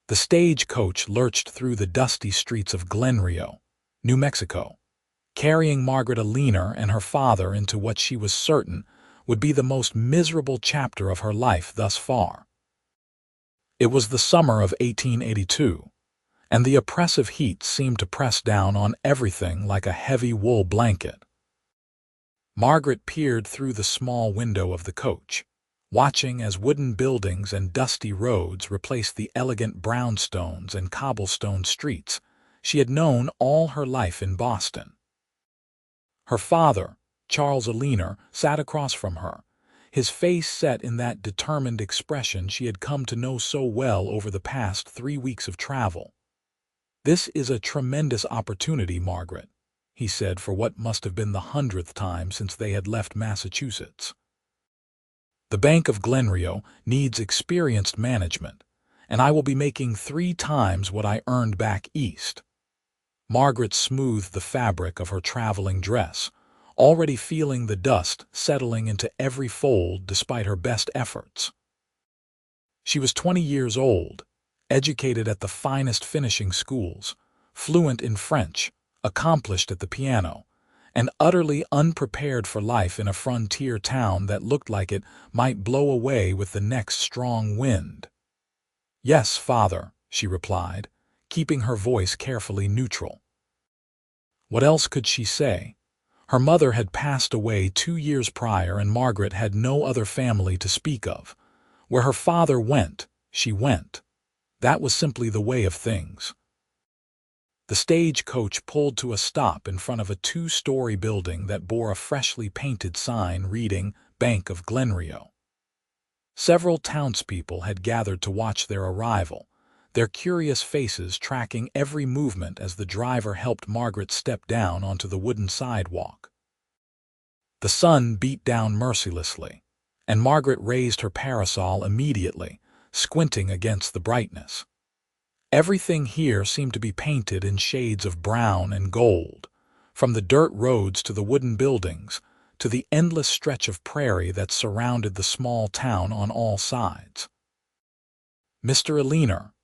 The stagecoach lurched through the dusty streets of Glenrio, New Mexico, carrying Margaret Eleanor and her father into what she was certain would be the most miserable chapter of her life thus far. It was the summer of 1882, and the oppressive heat seemed to press down on everything like a heavy wool blanket. Margaret peered through the small window of the coach, watching as wooden buildings and dusty roads replaced the elegant brownstones and cobblestone streets she had known all her life in Boston. Her father, Charles Eleanor, sat across from her, his face set in that determined expression she had come to know so well over the past 3 weeks of travel. "This is a tremendous opportunity, Margaret," he said for what must have been the 100th time since they had left Massachusetts. "The Bank of Glenrio needs experienced management, and I will be making 3 times what I earned back east." Margaret smoothed the fabric of her traveling dress, already feeling the dust settling into every fold despite her best efforts. She was 20 years old, educated at the finest finishing schools, fluent in French, accomplished at the piano, and utterly unprepared for life in a frontier town that looked like it might blow away with the next strong wind. "Yes, father," she replied, keeping her voice carefully neutral. What else could she say? Her mother had passed away 2 years prior, and Margaret had no other family to speak of. Where her father went, she went. That was simply the way of things. The stagecoach pulled to a stop in front of a 2-story building that bore a freshly painted sign reading Bank of Glenrio. Several townspeople had gathered to watch their arrival, their curious faces tracking every movement as the driver helped Margaret step down onto the wooden sidewalk. The sun beat down mercilessly, and Margaret raised her parasol immediately, squinting against the brightness. Everything here seemed to be painted in shades of brown and gold, from the dirt roads to the wooden buildings, to the endless stretch of prairie that surrounded the small town on all sides. "Mr. Eleanor,"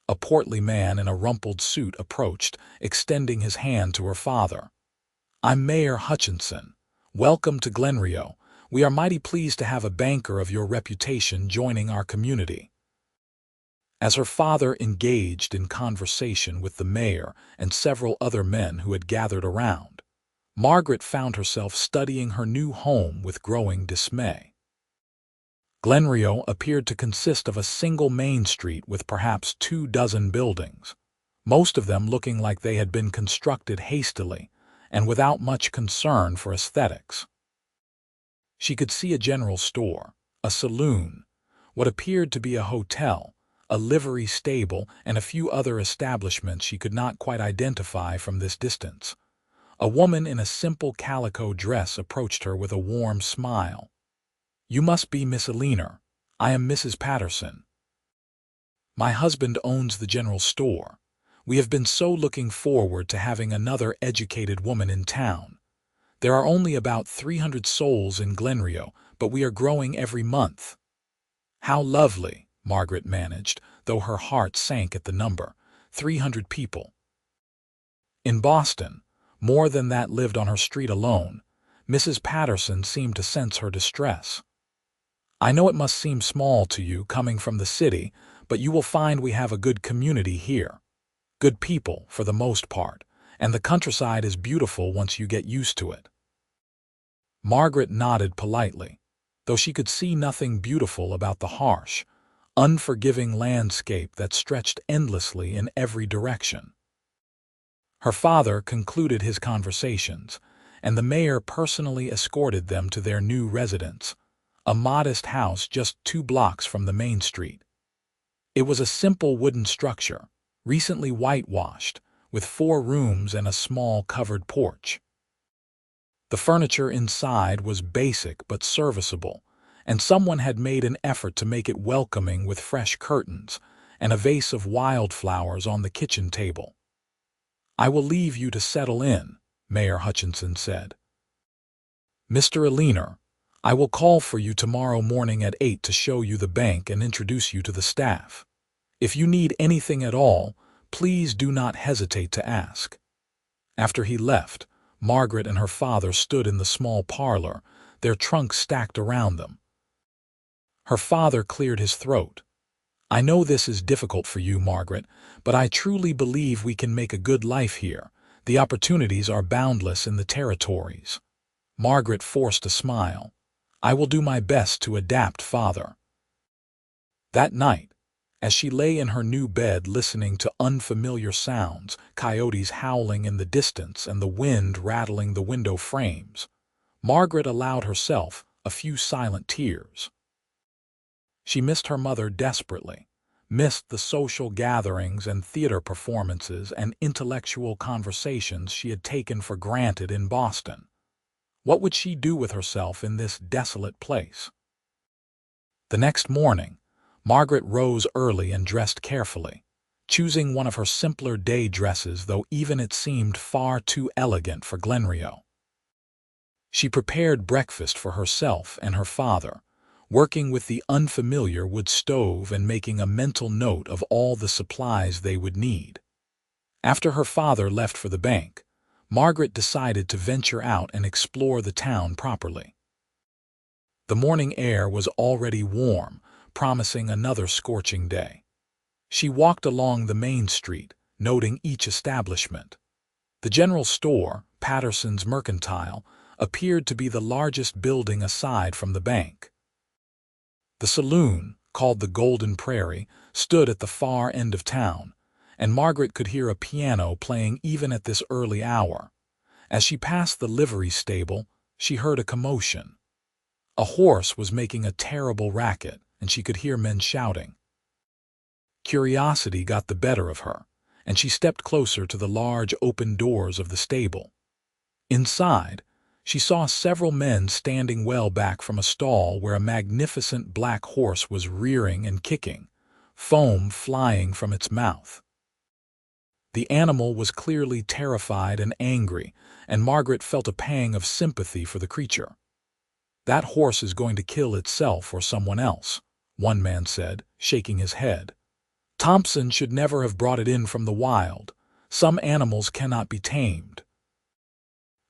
a portly man in a rumpled suit approached, extending his hand to her father. "I'm Mayor Hutchinson. Welcome to Glenrio. We are mighty pleased to have a banker of your reputation joining our community." As her father engaged in conversation with the mayor and several other men who had gathered around, Margaret found herself studying her new home with growing dismay. Glenrio appeared to consist of a single main street with perhaps 24 buildings, most of them looking like they had been constructed hastily and without much concern for aesthetics. She could see a general store, a saloon, what appeared to be a hotel, a livery stable, and a few other establishments she could not quite identify from this distance. A woman in a simple calico dress approached her with a warm smile. "You must be Miss Eleanor. I am Mrs. Patterson. My husband owns the general store. We have been so looking forward to having another educated woman in town. There are only about 300 souls in Glenrio, but we are growing every month." "How lovely," Margaret managed, though her heart sank at the number. 300 people. In Boston, more than that lived on her street alone. Mrs. Patterson seemed to sense her distress. "I know it must seem small to you coming from the city, but you will find we have a good community here. Good people, for the most part, and the countryside is beautiful once you get used to it." Margaret nodded politely, though she could see nothing beautiful about the harsh, unforgiving landscape that stretched endlessly in every direction. Her father concluded his conversations, and the mayor personally escorted them to their new residence, a modest house just 2 blocks from the main street. It was a simple wooden structure, recently whitewashed, with 4 rooms and a small covered porch. The furniture inside was basic but serviceable, and someone had made an effort to make it welcoming with fresh curtains and a vase of wildflowers on the kitchen table. "I will leave you to settle in," Mayor Hutchinson said. "Mr. Eleanor, I will call for you tomorrow morning at 8 to show you the bank and introduce you to the staff. If you need anything at all, please do not hesitate to ask." After he left, Margaret and her father stood in the small parlor, their trunks stacked around them. Her father cleared his throat. "I know this is difficult for you, Margaret, but I truly believe we can make a good life here. The opportunities are boundless in the territories." Margaret forced a smile. "I will do my best to adapt, father." That night, as she lay in her new bed listening to unfamiliar sounds, coyotes howling in the distance and the wind rattling the window frames, Margaret allowed herself a few silent tears. She missed her mother desperately, missed the social gatherings and theater performances and intellectual conversations she had taken for granted in Boston. What would she do with herself in this desolate place? The next morning, Margaret rose early and dressed carefully, choosing one of her simpler day dresses, though even it seemed far too elegant for Glenrio. She prepared breakfast for herself and her father, working with the unfamiliar wood stove and making a mental note of all the supplies they would need. After her father left for the bank, Margaret decided to venture out and explore the town properly. The morning air was already warm, promising another scorching day. She walked along the main street, noting each establishment. The general store, Patterson's Mercantile, appeared to be the largest building aside from the bank. The saloon, called the Golden Prairie, stood at the far end of town, and Margaret could hear a piano playing even at this early hour. As she passed the livery stable, she heard a commotion. A horse was making a terrible racket, and she could hear men shouting. Curiosity got the better of her, and she stepped closer to the large open doors of the stable. Inside, she saw several men standing well back from a stall where a magnificent black horse was rearing and kicking, foam flying from its mouth. The animal was clearly terrified and angry, and Margaret felt a pang of sympathy for the creature. "That horse is going to kill itself or someone else," one man said, shaking his head. "Thompson should never have brought it in from the wild. Some animals cannot be tamed."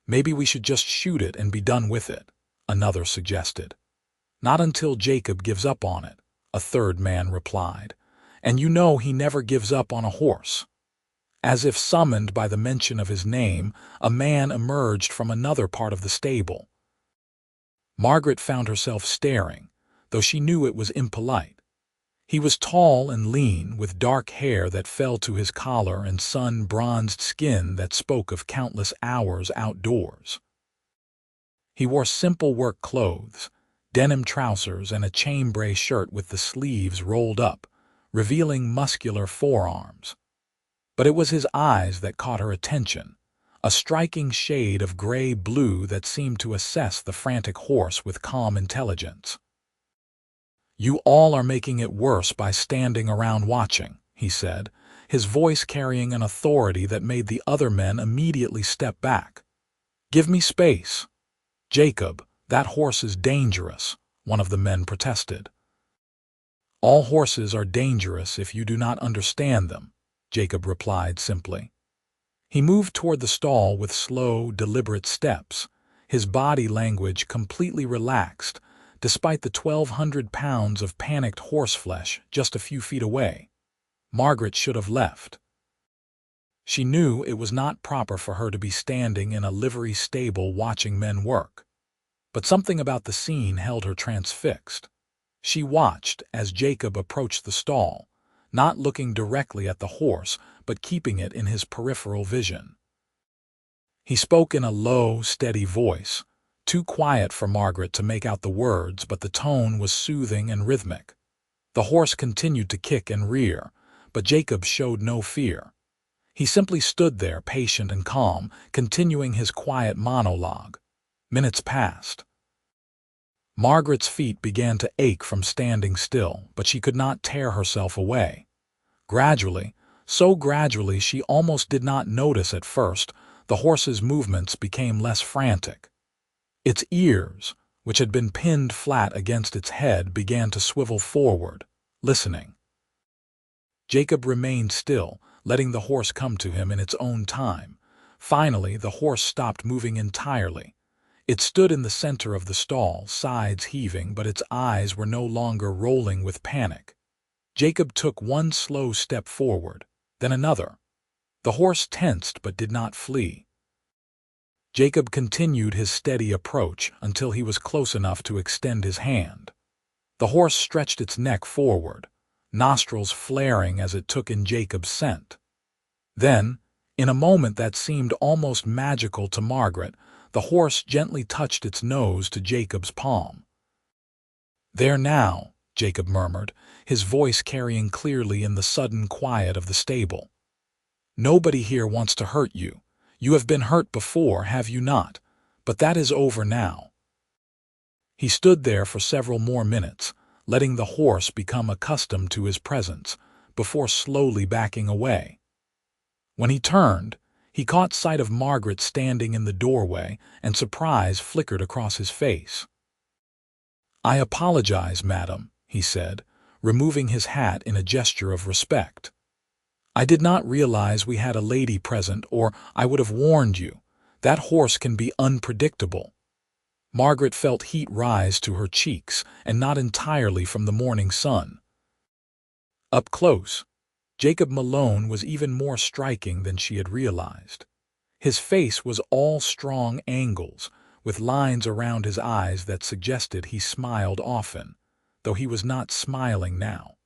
"Maybe we should just shoot it and be done with it," another suggested. "Not until Jacob gives up on it," a third man replied. "And you know he never gives up on a horse." As if summoned by the mention of his name, a man emerged from another part of the stable. Margaret found herself staring, though she knew it was impolite. He was tall and lean, with dark hair that fell to his collar and sun-bronzed skin that spoke of countless hours outdoors. He wore simple work clothes, denim trousers and a chambray shirt with the sleeves rolled up, revealing muscular forearms. But it was his eyes that caught her attention, a striking shade of gray-blue that seemed to assess the frantic horse with calm intelligence. "You all are making it worse by standing around watching," he said, his voice carrying an authority that made the other men immediately step back. "Give me space." "Jacob, that horse is dangerous," one of the men protested. "All horses are dangerous if you do not understand them," Jacob replied simply. He moved toward the stall with slow, deliberate steps, his body language completely relaxed, despite the 1,200 pounds of panicked horseflesh just a few feet away. Margaret should have left. She knew it was not proper for her to be standing in a livery stable watching men work. But something about the scene held her transfixed. She watched as Jacob approached the stall, not looking directly at the horse, but keeping it in his peripheral vision. He spoke in a low, steady voice, too quiet for Margaret to make out the words, but the tone was soothing and rhythmic. The horse continued to kick and rear, but Jacob showed no fear. He simply stood there, patient and calm, continuing his quiet monologue. Minutes passed. Margaret's feet began to ache from standing still, but she could not tear herself away. Gradually, so gradually she almost did not notice at first, the horse's movements became less frantic. Its ears, which had been pinned flat against its head, began to swivel forward, listening. Jacob remained still, letting the horse come to him in its own time. Finally, the horse stopped moving entirely. It stood in the center of the stall, sides heaving, but its eyes were no longer rolling with panic. Jacob took one slow step forward, then another. The horse tensed but did not flee. Jacob continued his steady approach until he was close enough to extend his hand. The horse stretched its neck forward, nostrils flaring as it took in Jacob's scent. Then, in a moment that seemed almost magical to Margaret, the horse gently touched its nose to Jacob's palm. "There now," Jacob murmured, his voice carrying clearly in the sudden quiet of the stable. "Nobody here wants to hurt you. You have been hurt before, have you not? But that is over now." He stood there for several more minutes, letting the horse become accustomed to his presence, before slowly backing away. When he turned, he caught sight of Margaret standing in the doorway, and surprise flickered across his face. "I apologize, madam," he said, removing his hat in a gesture of respect. "I did not realize we had a lady present, or I would have warned you. That horse can be unpredictable." Margaret felt heat rise to her cheeks, and not entirely from the morning sun. Up close, Jacob Malone was even more striking than she had realized. His face was all strong angles, with lines around his eyes that suggested he smiled often, though he was not smiling now.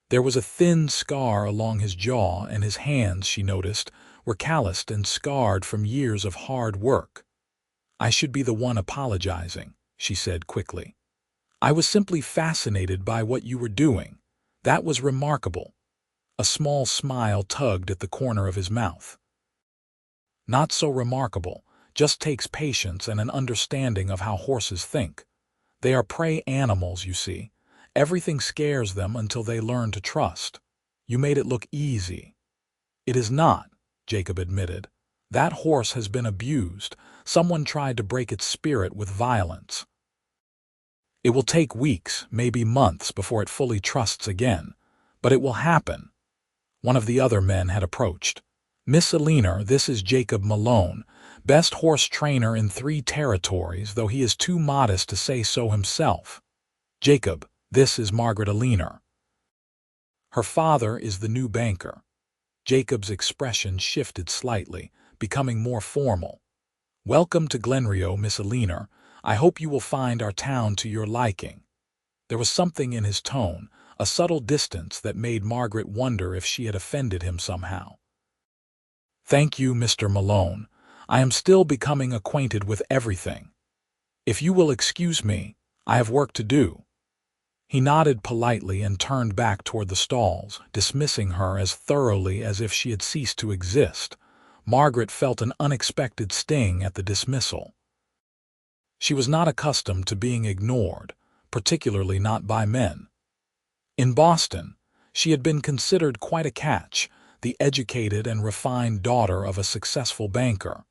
There was a thin scar along his jaw, and his hands, she noticed, were calloused and scarred from years of hard work. "I should be the one apologizing," she said quickly. "I was simply fascinated by what you were doing. That was remarkable." A small smile tugged at the corner of his mouth. "Not so remarkable, just takes patience and an understanding of how horses think. They are prey animals, you see. Everything scares them until they learn to trust. You made it look easy." "It is not," Jacob admitted. "That horse has been abused. Someone tried to break its spirit with violence. It will take weeks, maybe months, before it fully trusts again. But it will happen." One of the other men had approached. "Miss Eleanor, this is Jacob Malone, best horse trainer in 3 territories, though he is too modest to say so himself. Jacob, this is Margaret Eleanor. Her father is the new banker." Jacob's expression shifted slightly, becoming more formal. "Welcome to Glenrio, Miss Eleanor. I hope you will find our town to your liking." There was something in his tone, a subtle distance that made Margaret wonder if she had offended him somehow. "Thank you, Mr. Malone. I am still becoming acquainted with everything. If you will excuse me, I have work to do." He nodded politely and turned back toward the stalls, dismissing her as thoroughly as if she had ceased to exist. Margaret felt an unexpected sting at the dismissal. She was not accustomed to being ignored, particularly not by men. In Boston, she had been considered quite a catch, the educated and refined daughter of a successful banker.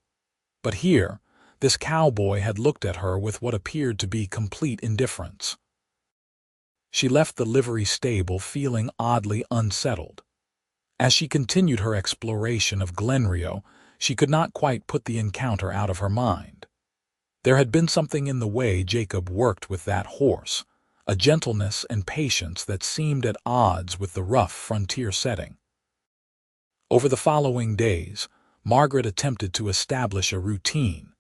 But here, this cowboy had looked at her with what appeared to be complete indifference. She left the livery stable feeling oddly unsettled. As she continued her exploration of Glenrio, she could not quite put the encounter out of her mind. There had been something in the way Jacob worked with that horse, a gentleness and patience that seemed at odds with the rough frontier setting. Over the following days, Margaret attempted to establish a routine.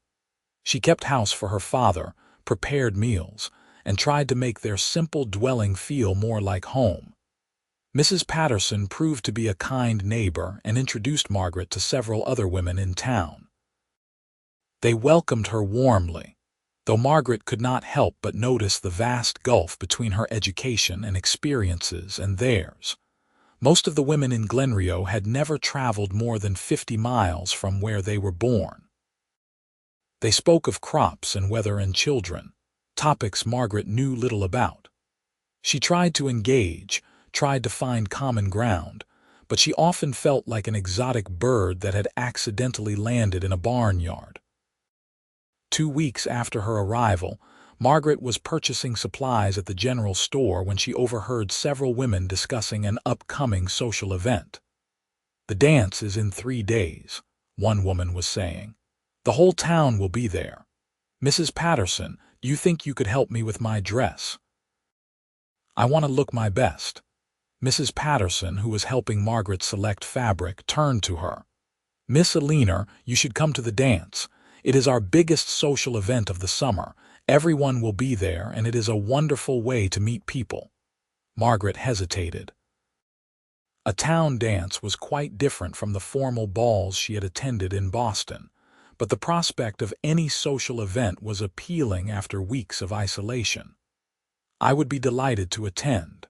She kept house for her father, prepared meals, and tried to make their simple dwelling feel more like home. Mrs. Patterson proved to be a kind neighbor and introduced Margaret to several other women in town. They welcomed her warmly, though Margaret could not help but notice the vast gulf between her education and experiences and theirs. Most of the women in Glenrio had never traveled more than 50 miles from where they were born. They spoke of crops and weather and children, topics Margaret knew little about. She tried to engage, tried to find common ground, but she often felt like an exotic bird that had accidentally landed in a barnyard. 2 weeks after her arrival, Margaret was purchasing supplies at the general store when she overheard several women discussing an upcoming social event. "The dance is in 3 days," one woman was saying. "The whole town will be there. Mrs. Patterson, do you think you could help me with my dress? I want to look my best." Mrs. Patterson, who was helping Margaret select fabric, turned to her. "Miss Eleanor, you should come to the dance. It is our biggest social event of the summer. Everyone will be there, and it is a wonderful way to meet people." Margaret hesitated. A town dance was quite different from the formal balls she had attended in Boston, but the prospect of any social event was appealing after weeks of isolation. "I would be delighted to attend."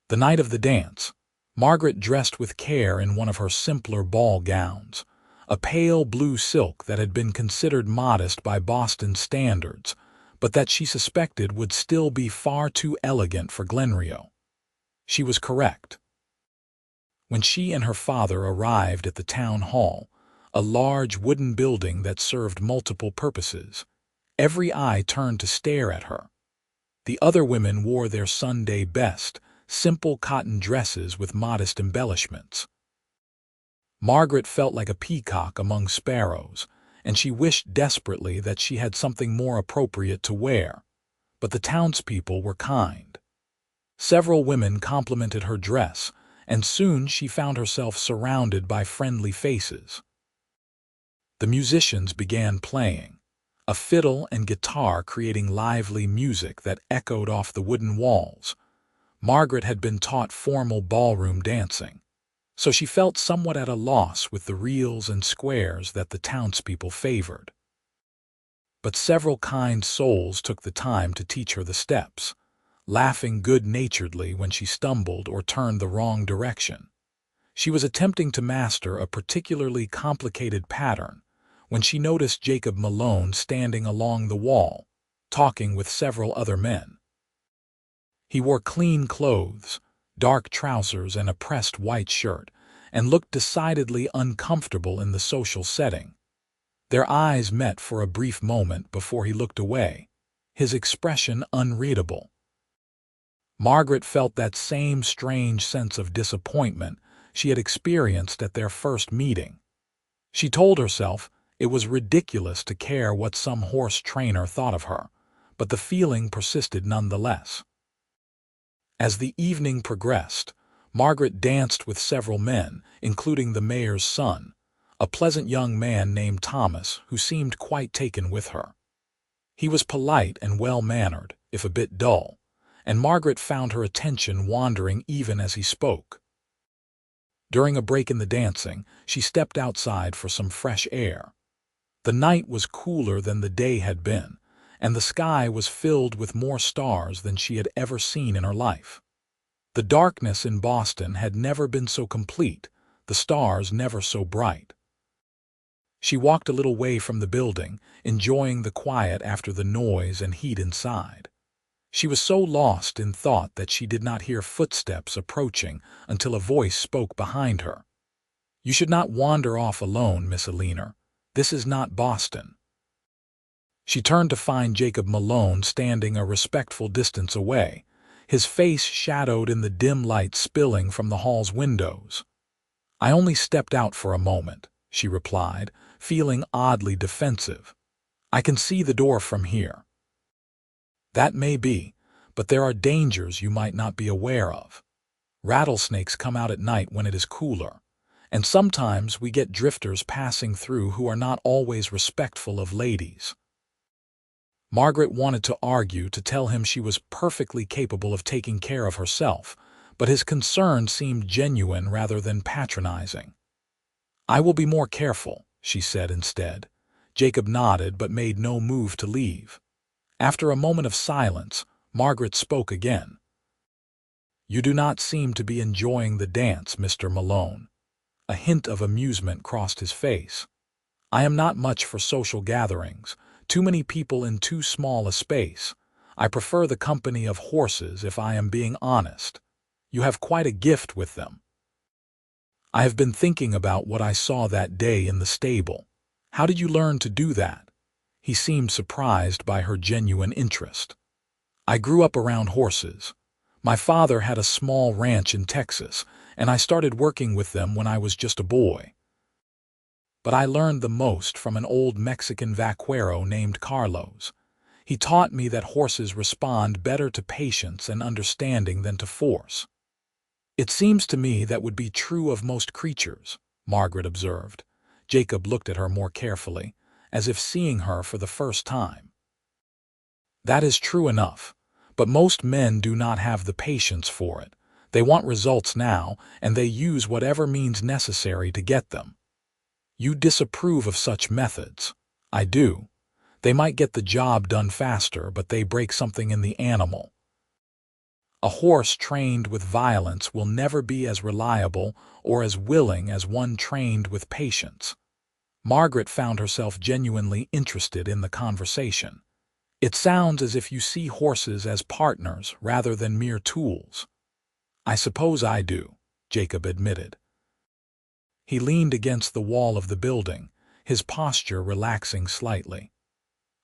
The night of the dance, Margaret dressed with care in one of her simpler ball gowns, a pale blue silk that had been considered modest by Boston standards, but that she suspected would still be far too elegant for Glenrio. She was correct. When she and her father arrived at the town hall, a large wooden building that served multiple purposes, every eye turned to stare at her. The other women wore their Sunday best, simple cotton dresses with modest embellishments. Margaret felt like a peacock among sparrows, and she wished desperately that she had something more appropriate to wear. But the townspeople were kind. Several women complimented her dress, and soon she found herself surrounded by friendly faces. The musicians began playing, a fiddle and guitar creating lively music that echoed off the wooden walls. Margaret had been taught formal ballroom dancing, so she felt somewhat at a loss with the reels and squares that the townspeople favored. But several kind souls took the time to teach her the steps, laughing good-naturedly when she stumbled or turned the wrong direction. She was attempting to master a particularly complicated pattern when she noticed Jacob Malone standing along the wall, talking with several other men. He wore clean clothes, dark trousers and a pressed white shirt, and looked decidedly uncomfortable in the social setting. Their eyes met for a brief moment before he looked away, his expression unreadable. Margaret felt that same strange sense of disappointment she had experienced at their first meeting. She told herself it was ridiculous to care what some horse trainer thought of her, but the feeling persisted nonetheless. As the evening progressed, Margaret danced with several men, including the mayor's son, a pleasant young man named Thomas who seemed quite taken with her. He was polite and well-mannered, if a bit dull, and Margaret found her attention wandering even as he spoke. During a break in the dancing, she stepped outside for some fresh air. The night was cooler than the day had been, and the sky was filled with more stars than she had ever seen in her life. The darkness in Boston had never been so complete, the stars never so bright. She walked a little way from the building, enjoying the quiet after the noise and heat inside. She was so lost in thought that she did not hear footsteps approaching until a voice spoke behind her. "You should not wander off alone, Miss Eleanor. This is not Boston." She turned to find Jacob Malone standing a respectful distance away, his face shadowed in the dim light spilling from the hall's windows. "I only stepped out for a moment," she replied, feeling oddly defensive. "I can see the door from here." "That may be, but there are dangers you might not be aware of. Rattlesnakes come out at night when it is cooler, and sometimes we get drifters passing through who are not always respectful of ladies." Margaret wanted to argue to tell him she was perfectly capable of taking care of herself, but his concern seemed genuine rather than patronizing. "I will be more careful," she said instead. Jacob nodded but made no move to leave. After a moment of silence, Margaret spoke again. "You do not seem to be enjoying the dance, Mr. Malone." A hint of amusement crossed his face. "I am not much for social gatherings, too many people in too small a space. I prefer the company of horses if I am being honest. You have quite a gift with them." "I have been thinking about what I saw that day in the stable. How did you learn to do that?" He seemed surprised by her genuine interest. "I grew up around horses. My father had a small ranch in Texas, and I started working with them when I was just a boy. But I learned the most from an old Mexican vaquero named Carlos. He taught me that horses respond better to patience and understanding than to force." "It seems to me that would be true of most creatures," Margaret observed. Jacob looked at her more carefully, as if seeing her for the first time. "That is true enough, but most men do not have the patience for it. They want results now, and they use whatever means necessary to get them. You disapprove of such methods." "I do. They might get the job done faster, but they break something in the animal. A horse trained with violence will never be as reliable or as willing as one trained with patience." Margaret found herself genuinely interested in the conversation. "It sounds as if you see horses as partners rather than mere tools." "I suppose I do," Jacob admitted. He leaned against the wall of the building, his posture relaxing slightly.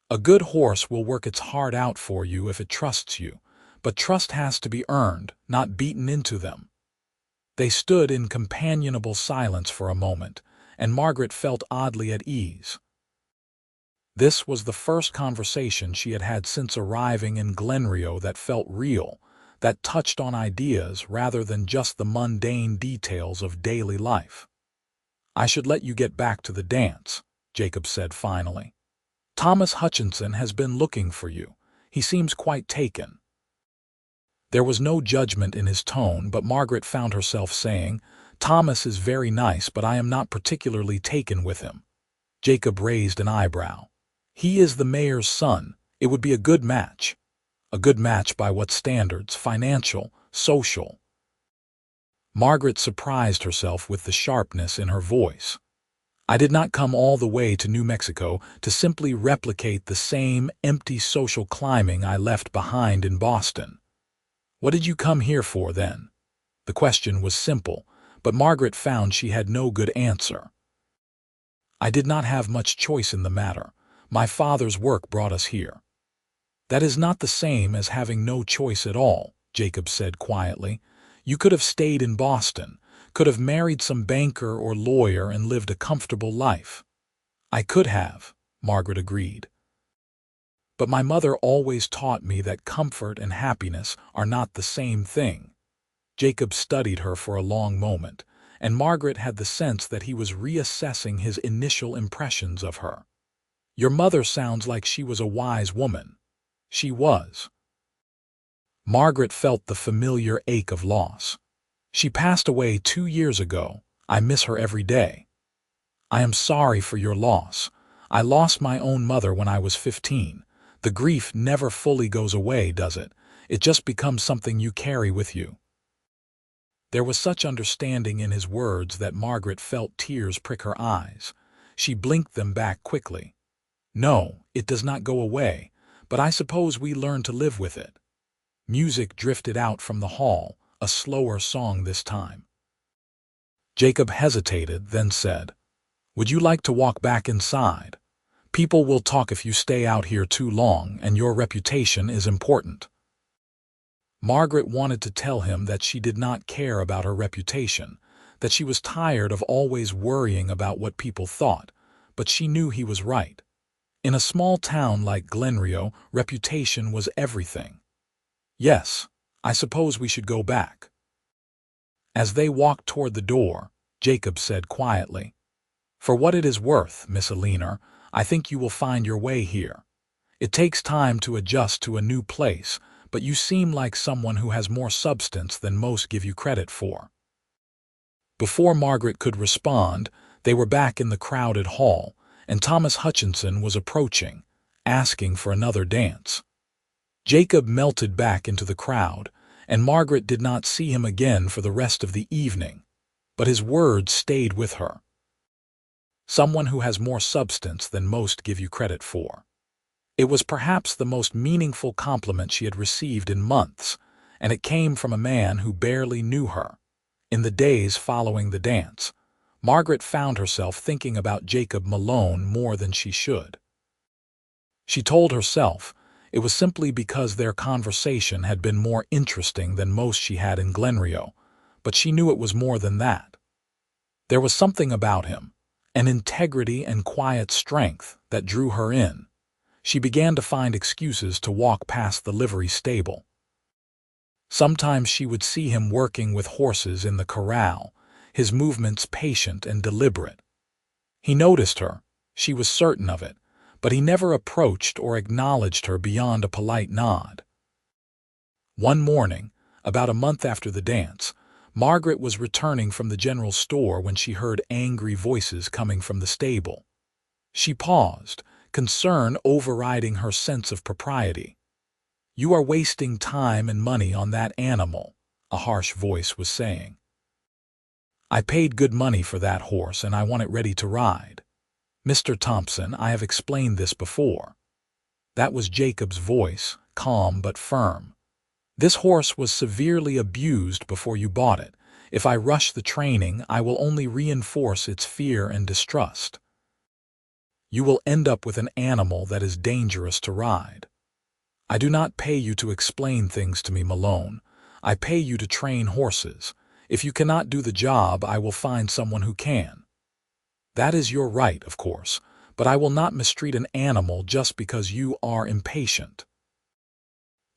"A good horse will work its heart out for you if it trusts you, but trust has to be earned, not beaten into them." They stood in companionable silence for a moment, and Margaret felt oddly at ease. This was the first conversation she had had since arriving in Glenrio that felt real, that touched on ideas rather than just the mundane details of daily life. "I should let you get back to the dance," Jacob said finally. "Thomas Hutchinson has been looking for you. He seems quite taken." There was no judgment in his tone, but Margaret found herself saying, "Thomas is very nice, but I am not particularly taken with him." Jacob raised an eyebrow. "He is the mayor's son. It would be a good match." "A good match by what standards? Financial? Social?" Margaret surprised herself with the sharpness in her voice. "I did not come all the way to New Mexico to simply replicate the same empty social climbing I left behind in Boston." "What did you come here for, then?" The question was simple, but Margaret found she had no good answer. "I did not have much choice in the matter. My father's work brought us here." "That is not the same as having no choice at all," Jacob said quietly. "You could have stayed in Boston, could have married some banker or lawyer and lived a comfortable life." "I could have," Margaret agreed. "But my mother always taught me that comfort and happiness are not the same thing." Jacob studied her for a long moment, and Margaret had the sense that he was reassessing his initial impressions of her. "Your mother sounds like she was a wise woman." "She was." Margaret felt the familiar ache of loss. "She passed away 2 years ago. I miss her every day." "I am sorry for your loss. I lost my own mother when I was 15. The grief never fully goes away, does it? It just becomes something you carry with you." There was such understanding in his words that Margaret felt tears prick her eyes. She blinked them back quickly. "No, it does not go away, but I suppose we learn to live with it." Music drifted out from the hall, a slower song this time. Jacob hesitated, then said, "Would you like to walk back inside? People will talk if you stay out here too long, and your reputation is important." Margaret wanted to tell him that she did not care about her reputation, that she was tired of always worrying about what people thought, but she knew he was right. In a small town like Glenrio, reputation was everything. "Yes, I suppose we should go back." As they walked toward the door, Jacob said quietly, "For what it is worth, Miss Eleanor, I think you will find your way here. It takes time to adjust to a new place, but you seem like someone who has more substance than most give you credit for." Before Margaret could respond, they were back in the crowded hall, and Thomas Hutchinson was approaching, asking for another dance. Jacob melted back into the crowd, and Margaret did not see him again for the rest of the evening, but his words stayed with her. Someone who has more substance than most give you credit for. It was perhaps the most meaningful compliment she had received in months, and it came from a man who barely knew her. In the days following the dance, Margaret found herself thinking about Jacob Malone more than she should. She told herself it was simply because their conversation had been more interesting than most she had in Glenrio, but she knew it was more than that. There was something about him, an integrity and quiet strength that drew her in. She began to find excuses to walk past the livery stable. Sometimes she would see him working with horses in the corral, his movements patient and deliberate. He noticed her, she was certain of it, but he never approached or acknowledged her beyond a polite nod. One morning, about a month after the dance, Margaret was returning from the general store when she heard angry voices coming from the stable. She paused, concern overriding her sense of propriety. "You are wasting time and money on that animal," a harsh voice was saying. "I paid good money for that horse and I want it ready to ride. Mr. Thompson, I have explained this before." That was Jacob's voice, calm but firm. "This horse was severely abused before you bought it. If I rush the training, I will only reinforce its fear and distrust. You will end up with an animal that is dangerous to ride. I do not pay you to explain things to me, Malone. I pay you to train horses. If you cannot do the job, I will find someone who can. That is your right, of course, but I will not mistreat an animal just because you are impatient."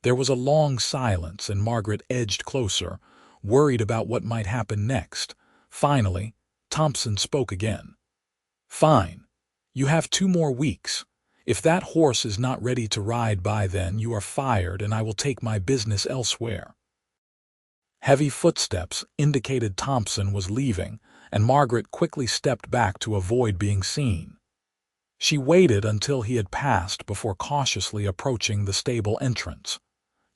There was a long silence, and Margaret edged closer, worried about what might happen next. Finally, Thompson spoke again. "Fine. You have 2 more weeks. If that horse is not ready to ride by then, you are fired and I will take my business elsewhere." Heavy footsteps indicated Thompson was leaving, and Margaret quickly stepped back to avoid being seen. She waited until he had passed before cautiously approaching the stable entrance.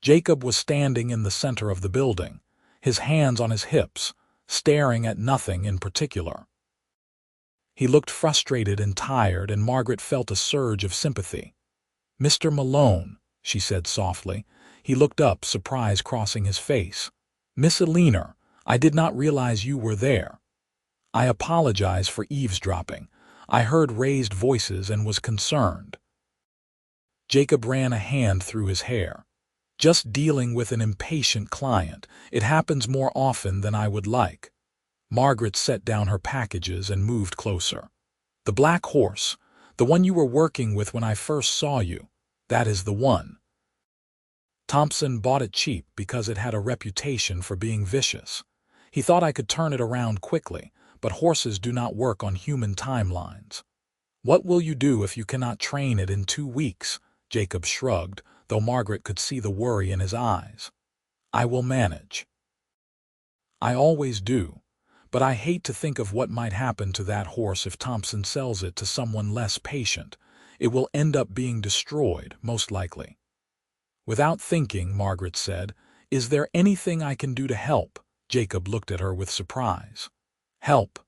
Jacob was standing in the center of the building, his hands on his hips, staring at nothing in particular. He looked frustrated and tired, and Margaret felt a surge of sympathy. "Mr. Malone," she said softly. He looked up, surprise crossing his face. "Miss Eleanor, I did not realize you were there. I apologize for eavesdropping. I heard raised voices and was concerned." Jacob ran a hand through his hair. "Just dealing with an impatient client. It happens more often than I would like." Margaret set down her packages and moved closer. "The black horse, the one you were working with when I first saw you, that is the one. Thompson bought it cheap because it had a reputation for being vicious. He thought I could turn it around quickly, but horses do not work on human timelines. What will you do if you cannot train it in 2 weeks? Jacob shrugged, though Margaret could see the worry in his eyes. "I will manage. I always do. But I hate to think of what might happen to that horse if Thompson sells it to someone less patient. It will end up being destroyed, most likely." Without thinking, Margaret said, "Is there anything I can do to help?" Jacob looked at her with surprise. "Help?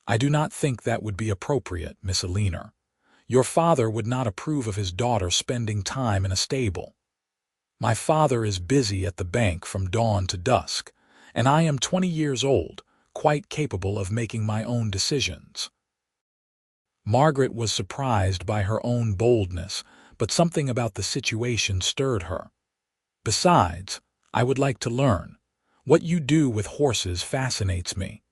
I do not think that would be appropriate, Miss Eleanor. Your father would not approve of his daughter spending time in a stable. My father is busy at the bank from dawn to dusk, and I am 20 years old, quite capable of making my own decisions." Margaret was surprised by her own boldness, but something about the situation stirred her. "Besides, I would like to learn. What you do with horses fascinates me."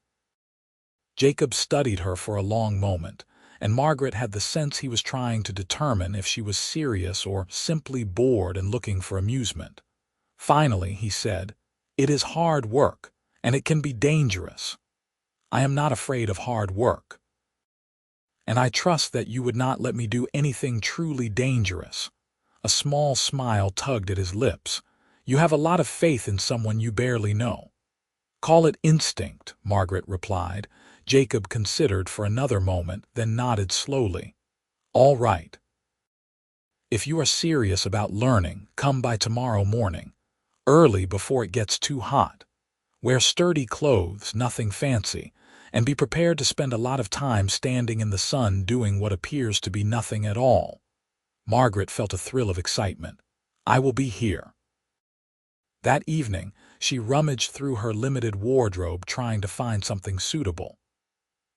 Jacob studied her for a long moment, and Margaret had the sense he was trying to determine if she was serious or simply bored and looking for amusement. Finally, he said, "It is hard work, and it can be dangerous. I am not afraid of hard work. And I trust that you would not let me do anything truly dangerous." A small smile tugged at his lips. "You have a lot of faith in someone you barely know." "Call it instinct," Margaret replied. Jacob considered for another moment, then nodded slowly. "All right. If you are serious about learning, come by tomorrow morning, early before it gets too hot. Wear sturdy clothes, nothing fancy, and be prepared to spend a lot of time standing in the sun doing what appears to be nothing at all." Margaret felt a thrill of excitement. "I will be here." That evening, she rummaged through her limited wardrobe trying to find something suitable.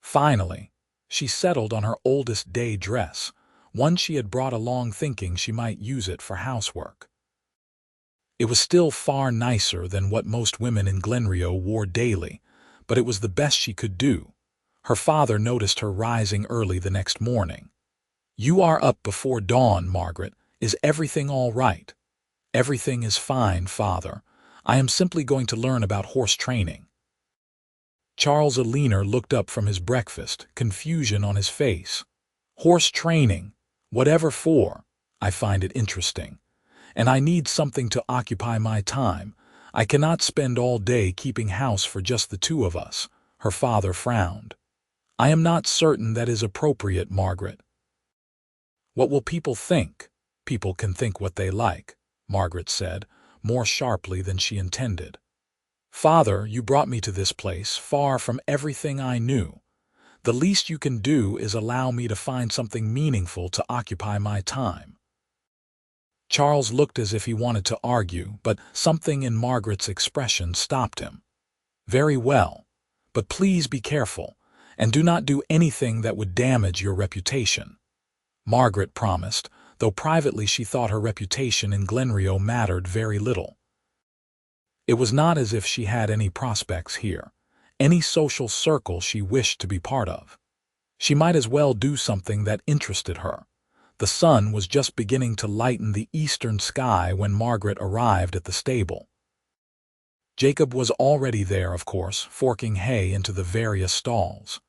Finally, she settled on her oldest day dress, one she had brought along thinking she might use it for housework. It was still far nicer than what most women in Glenrio wore daily, but it was the best she could do. Her father noticed her rising early the next morning. "You are up before dawn, Margaret. Is everything all right?" "Everything is fine, father. I am simply going to learn about horse training." Charles Eleanor looked up from his breakfast, confusion on his face. "Horse training? Whatever for? I find it interesting. And I need something to occupy my time. I cannot spend all day keeping house for just the two of us." Her father frowned. "I am not certain that is appropriate, Margaret." "What will people think?" "People can think what they like," Margaret said, more sharply than she intended. "Father, you brought me to this place, far from everything I knew. The least you can do is allow me to find something meaningful to occupy my time." Charles looked as if he wanted to argue, but something in Margaret's expression stopped him. "Very well, but please be careful, and do not do anything that would damage your reputation," Margaret promised, though privately she thought her reputation in Glenrio mattered very little. It was not as if she had any prospects here, any social circle she wished to be part of. She might as well do something that interested her. The sun was just beginning to lighten the eastern sky when Margaret arrived at the stable. Jacob was already there, of course, forking hay into the various stalls.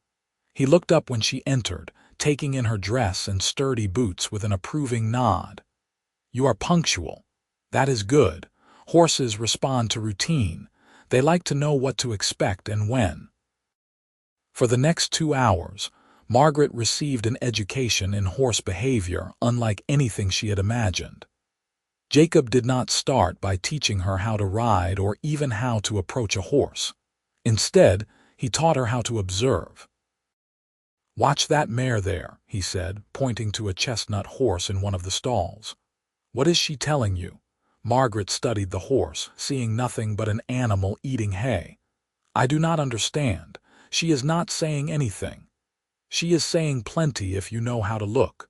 He looked up when she entered, taking in her dress and sturdy boots with an approving nod. "You are punctual. That is good. Horses respond to routine. They like to know what to expect and when." For the next 2 hours, Margaret received an education in horse behavior unlike anything she had imagined. Jacob did not start by teaching her how to ride or even how to approach a horse. Instead, he taught her how to observe. "Watch that mare there," he said, pointing to a chestnut horse in one of the stalls. "What is she telling you?" Margaret studied the horse, seeing nothing but an animal eating hay. "I do not understand. She is not saying anything." "She is saying plenty if you know how to look.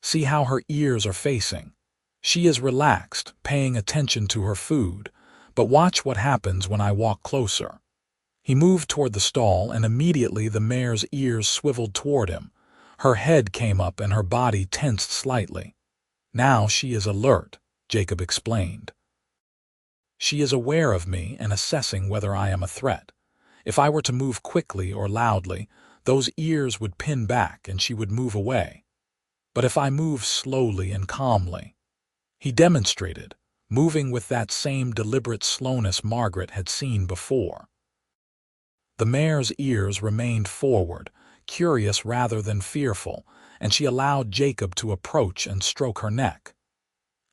See how her ears are facing. She is relaxed, paying attention to her food, but watch what happens when I walk closer." He moved toward the stall, and immediately the mare's ears swiveled toward him. Her head came up and her body tensed slightly. "Now she is alert," Jacob explained. "She is aware of me and assessing whether I am a threat. If I were to move quickly or loudly, those ears would pin back and she would move away. But if I move slowly and calmly—" He demonstrated, moving with that same deliberate slowness Margaret had seen before. The mare's ears remained forward, curious rather than fearful, and she allowed Jacob to approach and stroke her neck.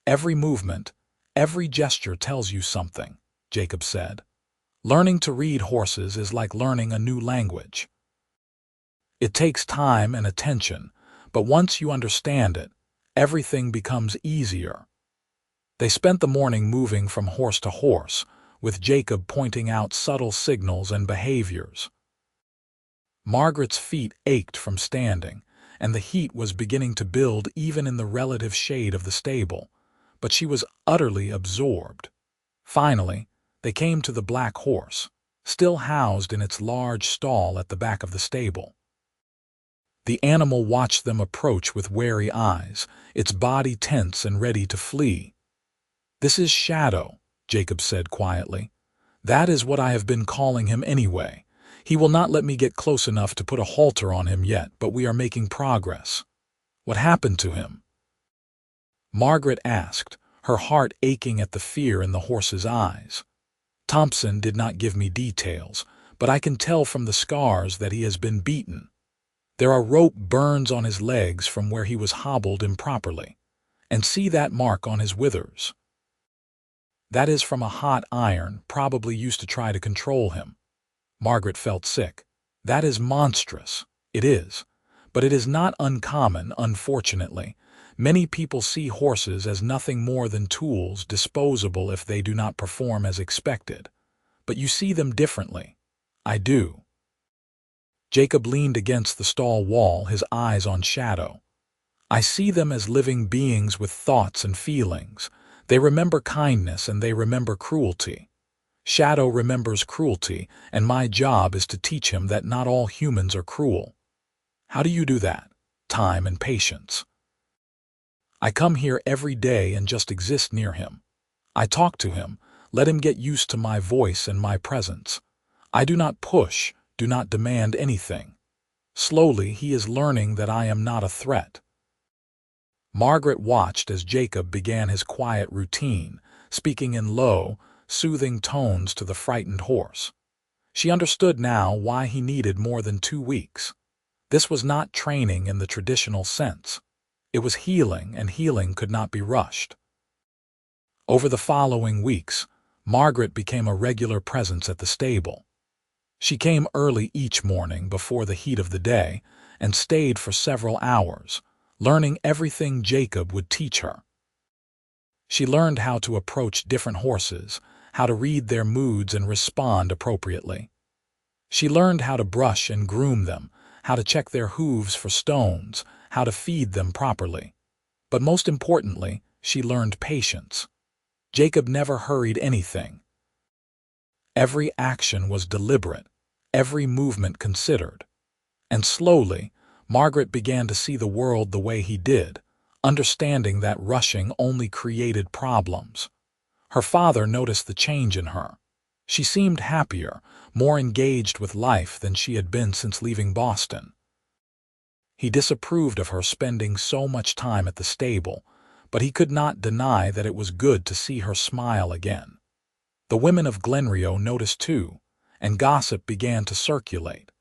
"Every movement, every gesture tells you something," Jacob said. "Learning to read horses is like learning a new language. It takes time and attention, but once you understand it, everything becomes easier." They spent the morning moving from horse to horse, with Jacob pointing out subtle signals and behaviors. Margaret's feet ached from standing, and the heat was beginning to build even in the relative shade of the stable, but she was utterly absorbed. Finally, they came to the black horse, still housed in its large stall at the back of the stable. The animal watched them approach with wary eyes, its body tense and ready to flee. "This is Shadow," Jacob said quietly. "That is what I have been calling him anyway. He will not let me get close enough to put a halter on him yet, but we are making progress." "What happened to him?" Margaret asked, her heart aching at the fear in the horse's eyes. "Thompson did not give me details, but I can tell from the scars that he has been beaten. There are rope burns on his legs from where he was hobbled improperly. And see that mark on his withers. That is from a hot iron, probably used to try to control him." Margaret felt sick. "That is monstrous." "It is. But it is not uncommon, unfortunately. Many people see horses as nothing more than tools, disposable if they do not perform as expected. But you see them differently." "I do." Jacob leaned against the stall wall, his eyes on Shadow. I see them as living beings with thoughts and feelings. They remember kindness and they remember cruelty. Shadow remembers cruelty, and my job is to teach him that not all humans are cruel. How do you do that? Time and patience. I come here every day and just exist near him. I talk to him, let him get used to my voice and my presence. I do not push, do not demand anything. Slowly, he is learning that I am not a threat. Margaret watched as Jacob began his quiet routine, speaking in low, soothing tones to the frightened horse. She understood now why he needed more than 2 weeks. This was not training in the traditional sense. It was healing, and healing could not be rushed. Over the following weeks, Margaret became a regular presence at the stable. She came early each morning before the heat of the day and stayed for several hours, learning everything Jacob would teach her. She learned how to approach different horses, how to read their moods and respond appropriately. She learned how to brush and groom them, how to check their hooves for stones, how to feed them properly. But most importantly, she learned patience. Jacob never hurried anything. Every action was deliberate, every movement considered. And slowly, Margaret began to see the world the way he did, understanding that rushing only created problems. Her father noticed the change in her. She seemed happier, more engaged with life than she had been since leaving Boston. He disapproved of her spending so much time at the stable, but he could not deny that it was good to see her smile again. The women of Glenrio noticed too, and gossip began to circulate.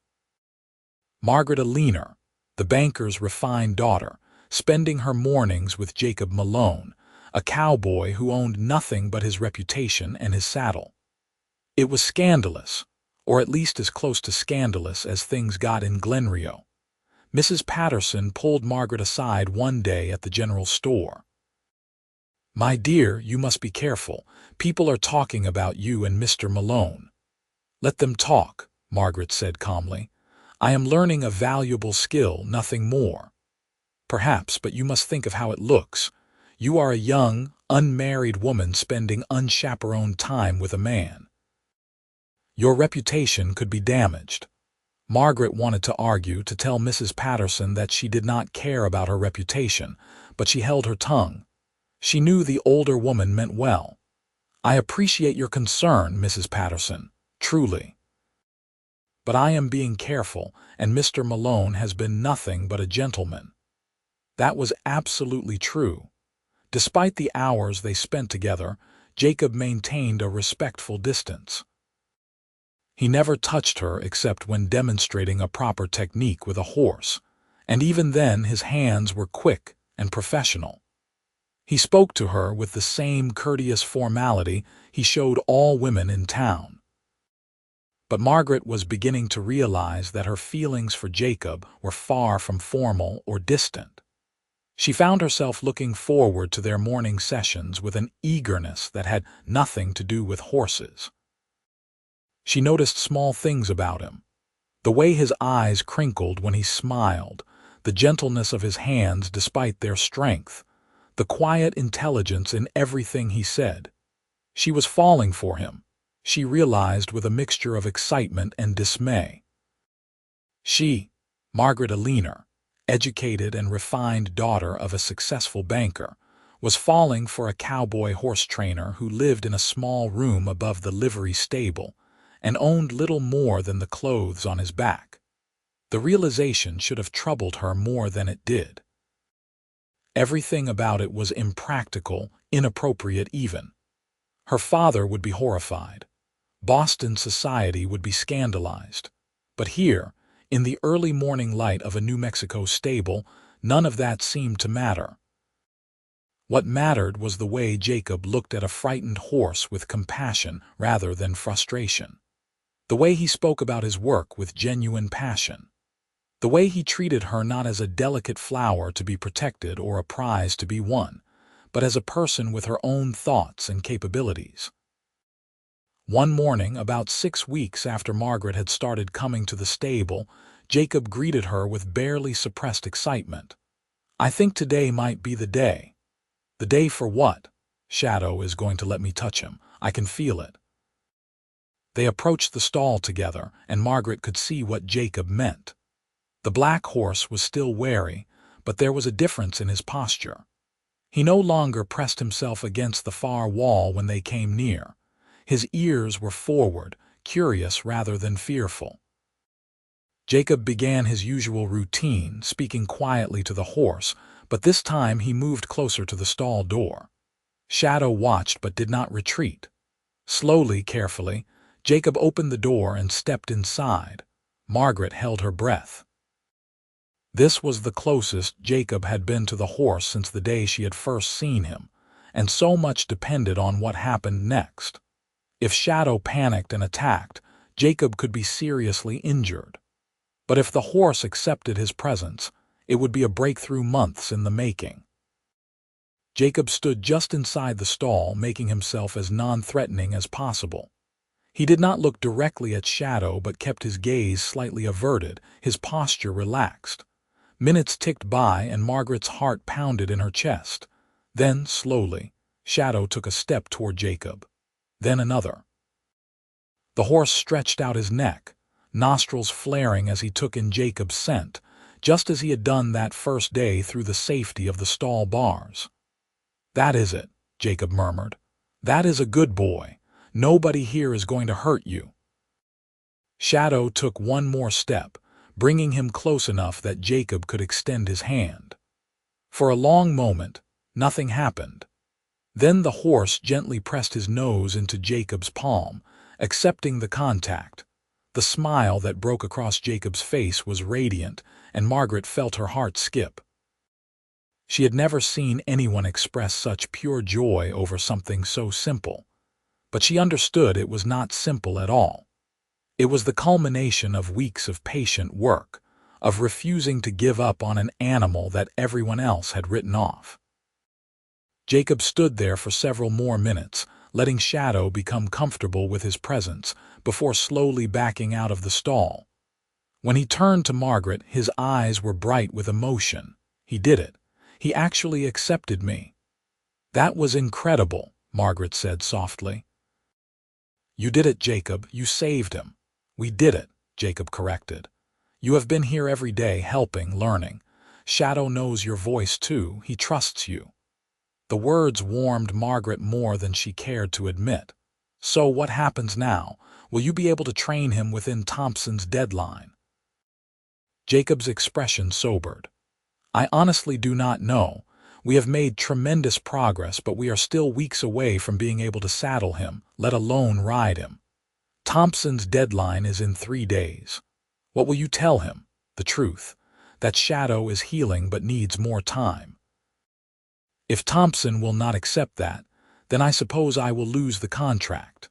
Margaret Eleanor, the banker's refined daughter, spending her mornings with Jacob Malone, a cowboy who owned nothing but his reputation and his saddle. It was scandalous, or at least as close to scandalous as things got in Glenrio. Mrs. Patterson pulled Margaret aside one day at the general store. "My dear, you must be careful. People are talking about you and Mr. Malone." "Let them talk," Margaret said calmly. "I am learning a valuable skill, nothing more." "Perhaps, but you must think of how it looks. You are a young, unmarried woman spending unchaperoned time with a man. Your reputation could be damaged." Margaret wanted to argue, to tell Mrs. Patterson that she did not care about her reputation, but she held her tongue. She knew the older woman meant well. "I appreciate your concern, Mrs. Patterson, truly. But I am being careful, and Mr. Malone has been nothing but a gentleman." That was absolutely true. Despite the hours they spent together, Jacob maintained a respectful distance. He never touched her except when demonstrating a proper technique with a horse, and even then his hands were quick and professional. He spoke to her with the same courteous formality he showed all women in town. But Margaret was beginning to realize that her feelings for Jacob were far from formal or distant. She found herself looking forward to their morning sessions with an eagerness that had nothing to do with horses. She noticed small things about him: the way his eyes crinkled when he smiled, the gentleness of his hands despite their strength, the quiet intelligence in everything he said. She was falling for him, she realized, with a mixture of excitement and dismay. She, Margaret Eleanor, educated and refined daughter of a successful banker, was falling for a cowboy horse trainer who lived in a small room above the livery stable and owned little more than the clothes on his back. The realization should have troubled her more than it did. Everything about it was impractical, inappropriate even. Her father would be horrified. Boston society would be scandalized. But here, in the early morning light of a New Mexico stable, none of that seemed to matter. What mattered was the way Jacob looked at a frightened horse with compassion rather than frustration. The way he spoke about his work with genuine passion. The way he treated her not as a delicate flower to be protected or a prize to be won, but as a person with her own thoughts and capabilities. One morning, about 6 weeks after Margaret had started coming to the stable, Jacob greeted her with barely suppressed excitement. I think today might be the day. The day for what? Shadow is going to let me touch him. I can feel it. They approached the stall together, and Margaret could see what Jacob meant. The black horse was still wary, but there was a difference in his posture. He no longer pressed himself against the far wall when they came near. His ears were forward, curious rather than fearful. Jacob began his usual routine, speaking quietly to the horse, but this time he moved closer to the stall door. Shadow watched but did not retreat. Slowly, carefully, Jacob opened the door and stepped inside. Margaret held her breath. This was the closest Jacob had been to the horse since the day she had first seen him, and so much depended on what happened next. If Shadow panicked and attacked, Jacob could be seriously injured. But if the horse accepted his presence, it would be a breakthrough months in the making. Jacob stood just inside the stall, making himself as non-threatening as possible. He did not look directly at Shadow but kept his gaze slightly averted, his posture relaxed. Minutes ticked by and Margaret's heart pounded in her chest. Then, slowly, Shadow took a step toward Jacob. Then another. The horse stretched out his neck, nostrils flaring as he took in Jacob's scent, just as he had done that first day through the safety of the stall bars. "That is it," Jacob murmured. "That is a good boy. Nobody here is going to hurt you." Shadow took one more step, bringing him close enough that Jacob could extend his hand. For a long moment, nothing happened. Then the horse gently pressed his nose into Jacob's palm, accepting the contact. The smile that broke across Jacob's face was radiant, and Margaret felt her heart skip. She had never seen anyone express such pure joy over something so simple. But she understood it was not simple at all. It was the culmination of weeks of patient work, of refusing to give up on an animal that everyone else had written off. Jacob stood there for several more minutes, letting Shadow become comfortable with his presence, before slowly backing out of the stall. When he turned to Margaret, his eyes were bright with emotion. "He did it. He actually accepted me." "That was incredible," Margaret said softly. "You did it, Jacob. You saved him." "We did it," Jacob corrected. "You have been here every day, helping, learning. Shadow knows your voice too. He trusts you." The words warmed Margaret more than she cared to admit. "So what happens now? Will you be able to train him within Thompson's deadline?" Jacob's expression sobered. "I honestly do not know. We have made tremendous progress, but we are still weeks away from being able to saddle him, let alone ride him. Thompson's deadline is in 3 days. What will you tell him? The truth. That Shadow is healing but needs more time. If Thompson will not accept that, then I suppose I will lose the contract."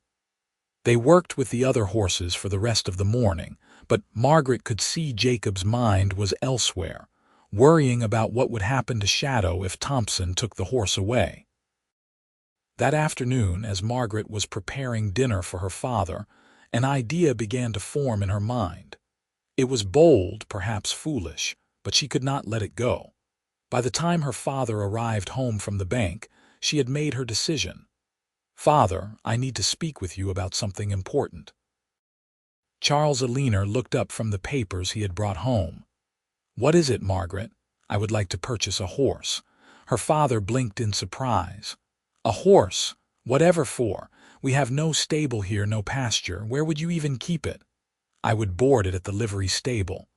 They worked with the other horses for the rest of the morning, but Margaret could see Jacob's mind was elsewhere, worrying about what would happen to Shadow if Thompson took the horse away. That afternoon, as Margaret was preparing dinner for her father, an idea began to form in her mind. It was bold, perhaps foolish, but she could not let it go. By the time her father arrived home from the bank, she had made her decision. "Father, I need to speak with you about something important." Charles Eleanor looked up from the papers he had brought home. "What is it, Margaret?" "I would like to purchase a horse." Her father blinked in surprise. "A horse? Whatever for? We have no stable here, no pasture. Where would you even keep it?" "I would board it at the livery stable."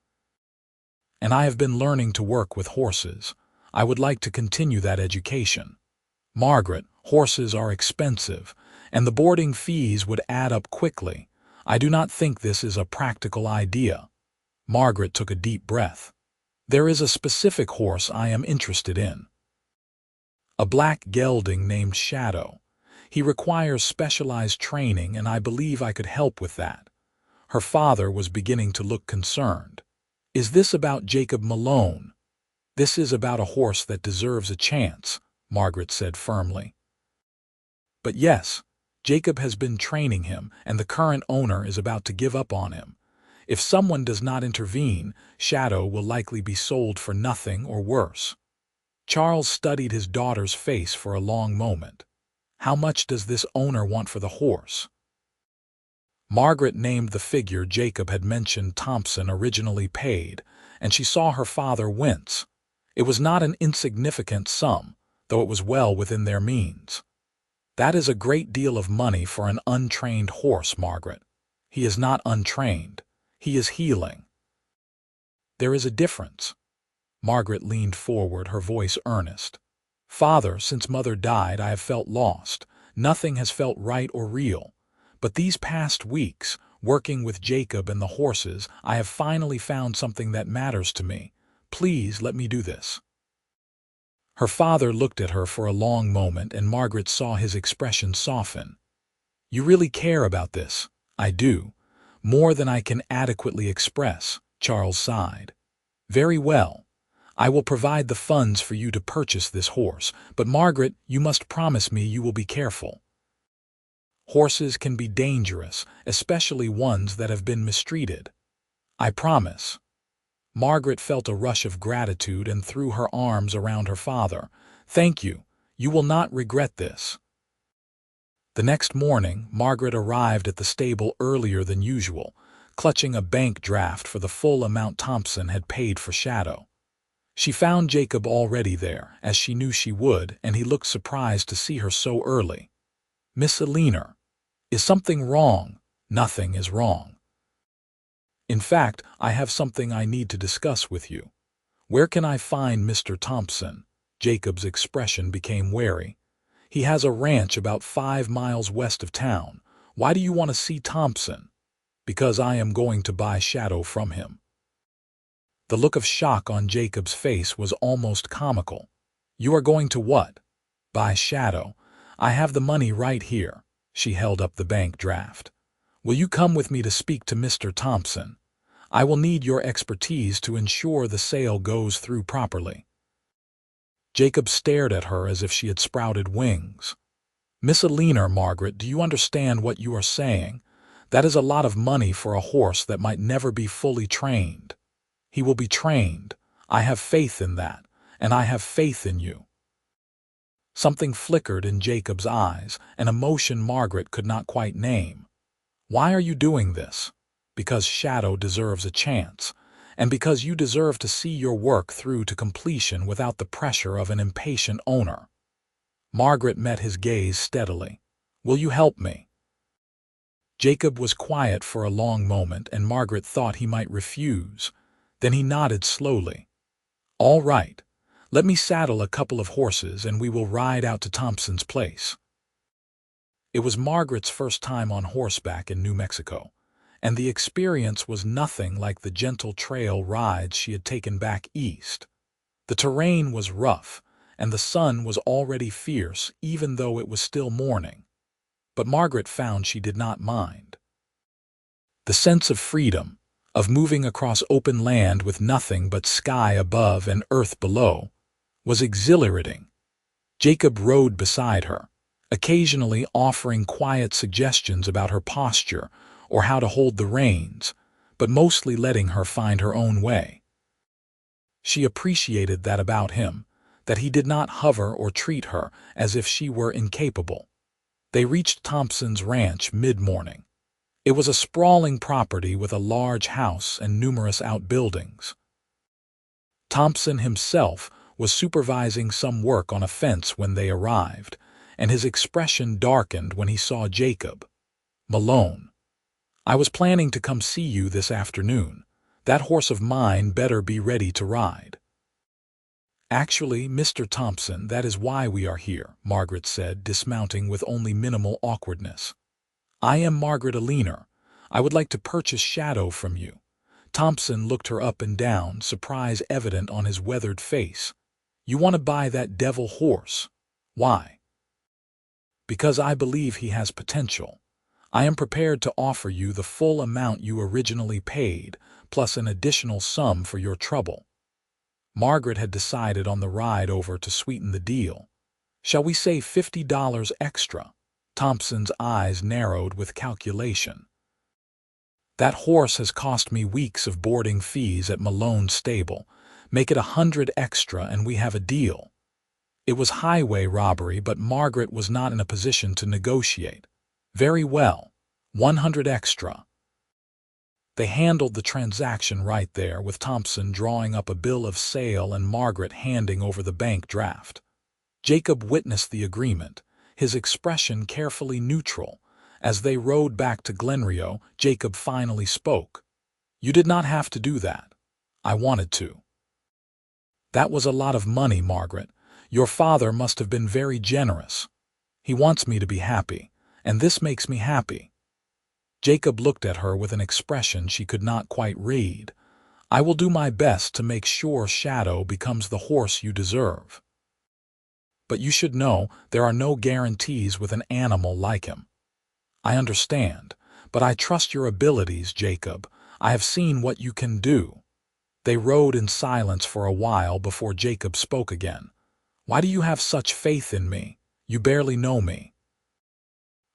"And I have been learning to work with horses. I would like to continue that education." "Margaret, horses are expensive, and the boarding fees would add up quickly. I do not think this is a practical idea." Margaret took a deep breath. "There is a specific horse I am interested in. A black gelding named Shadow. He requires specialized training, and I believe I could help with that." Her father was beginning to look concerned. "Is this about Jacob Malone?" "This is about a horse that deserves a chance," Margaret said firmly. "But yes, Jacob has been training him, and the current owner is about to give up on him. If someone does not intervene, Shadow will likely be sold for nothing or worse." Charles studied his daughter's face for a long moment. How much does this owner want for the horse? Margaret named the figure Jacob had mentioned Thompson originally paid, and she saw her father wince. It was not an insignificant sum, though it was well within their means. That is a great deal of money for an untrained horse, Margaret. He is not untrained. He is healing. There is a difference. Margaret leaned forward, her voice earnest. Father, since Mother died, I have felt lost. Nothing has felt right or real. But these past weeks, working with Jacob and the horses, I have finally found something that matters to me. Please let me do this. Her father looked at her for a long moment, and Margaret saw his expression soften. You really care about this? I do. More than I can adequately express, Charles sighed. Very well. I will provide the funds for you to purchase this horse, but Margaret, you must promise me you will be careful. Horses can be dangerous, especially ones that have been mistreated. I promise. Margaret felt a rush of gratitude and threw her arms around her father. Thank you. You will not regret this. The next morning, Margaret arrived at the stable earlier than usual, clutching a bank draft for the full amount Thompson had paid for Shadow. She found Jacob already there, as she knew she would, and he looked surprised to see her so early. Miss Eleanor, is something wrong? Nothing is wrong. In fact, I have something I need to discuss with you. Where can I find Mr. Thompson? Jacob's expression became wary. He has a ranch about 5 miles west of town. Why do you want to see Thompson? Because I am going to buy Shadow from him. The look of shock on Jacob's face was almost comical. You are going to what? Buy Shadow. I have the money right here. She held up the bank draft. Will you come with me to speak to Mr. Thompson? I will need your expertise to ensure the sale goes through properly. Jacob stared at her as if she had sprouted wings. Miss Eleanor, Margaret, do you understand what you are saying? That is a lot of money for a horse that might never be fully trained. He will be trained. I have faith in that, and I have faith in you. Something flickered in Jacob's eyes, an emotion Margaret could not quite name. Why are you doing this? Because Shadow deserves a chance, and because you deserve to see your work through to completion without the pressure of an impatient owner. Margaret met his gaze steadily. Will you help me? Jacob was quiet for a long moment, and Margaret thought he might refuse. Then he nodded slowly. All right. Let me saddle a couple of horses and we will ride out to Thompson's place. It was Margaret's first time on horseback in New Mexico, and the experience was nothing like the gentle trail rides she had taken back east. The terrain was rough, and the sun was already fierce even though it was still morning. But Margaret found she did not mind. The sense of freedom, of moving across open land with nothing but sky above and earth below, was exhilarating. Jacob rode beside her, occasionally offering quiet suggestions about her posture or how to hold the reins, but mostly letting her find her own way. She appreciated that about him, that he did not hover or treat her as if she were incapable. They reached Thompson's ranch mid-morning. It was a sprawling property with a large house and numerous outbuildings. Thompson himself was supervising some work on a fence when they arrived, and his expression darkened when he saw Jacob. Malone, I was planning to come see you this afternoon. That horse of mine better be ready to ride. Actually, Mr. Thompson, that is why we are here, Margaret said, dismounting with only minimal awkwardness. I am Margaret Eleanor. I would like to purchase Shadow from you. Thompson looked her up and down, surprise evident on his weathered face. You want to buy that devil horse? Why? Because I believe he has potential. I am prepared to offer you the full amount you originally paid, plus an additional sum for your trouble. Margaret had decided on the ride over to sweeten the deal. Shall we say $50 extra? Thompson's eyes narrowed with calculation. That horse has cost me weeks of boarding fees at Malone's stable. Make it $100 extra and we have a deal. It was highway robbery, but Margaret was not in a position to negotiate. Very well. 100 extra. They handled the transaction right there, with Thompson drawing up a bill of sale and Margaret handing over the bank draft. Jacob witnessed the agreement, his expression carefully neutral. As they rode back to Glenrio, Jacob finally spoke. "You did not have to do that. I wanted to." "That was a lot of money, Margaret. Your father must have been very generous. He wants me to be happy, and this makes me happy." Jacob looked at her with an expression she could not quite read. "I will do my best to make sure Shadow becomes the horse you deserve. But you should know there are no guarantees with an animal like him." "I understand, but I trust your abilities, Jacob. I have seen what you can do." They rode in silence for a while before Jacob spoke again. "Why do you have such faith in me? You barely know me."